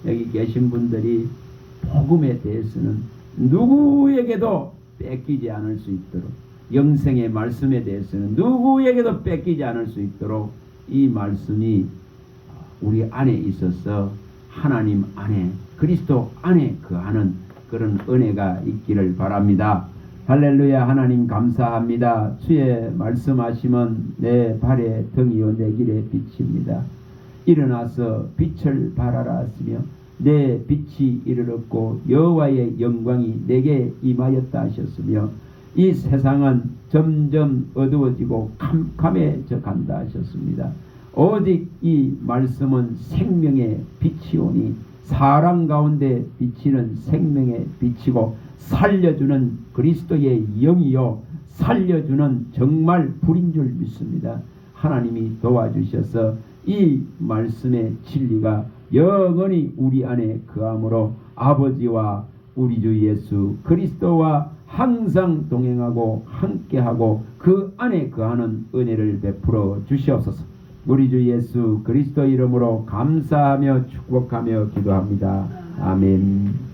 여기 계신 분들이 복음에 대해서는 누구에게도 뺏기지 않을 수 있도록 영생의 말씀에 대해서는 누구에게도 뺏기지 않을 수 있도록 이 말씀이 우리 안에 있어서 하나님 안에 그리스도 안에 거하는 그런 은혜가 있기를 바랍니다. 할렐루야. 하나님 감사합니다. 주의 말씀하시면 내 발의 등이요 내 길의 빛입니다. 일어나서 빛을 발하라 하시며 내 빛이 이르렀고 여호와의 영광이 내게 임하였다 하셨으며 이 세상은 점점 어두워지고 캄캄해져 간다 하셨습니다. 오직 이 말씀은 생명의 빛이오니 사람 가운데 비치는 생명의 빛이고 살려주는 그리스도의 영이요 살려주는 정말 불인 줄 믿습니다. 하나님이 도와주셔서 이 말씀의 진리가 영원히 우리 안에 거함으로 아버지와 우리 주 예수 그리스도와 항상 동행하고 함께하고 그 안에 거하는 은혜를 베풀어 주시옵소서. 우리 주 예수 그리스도 이름으로 감사하며 축복하며 기도합니다. 아멘.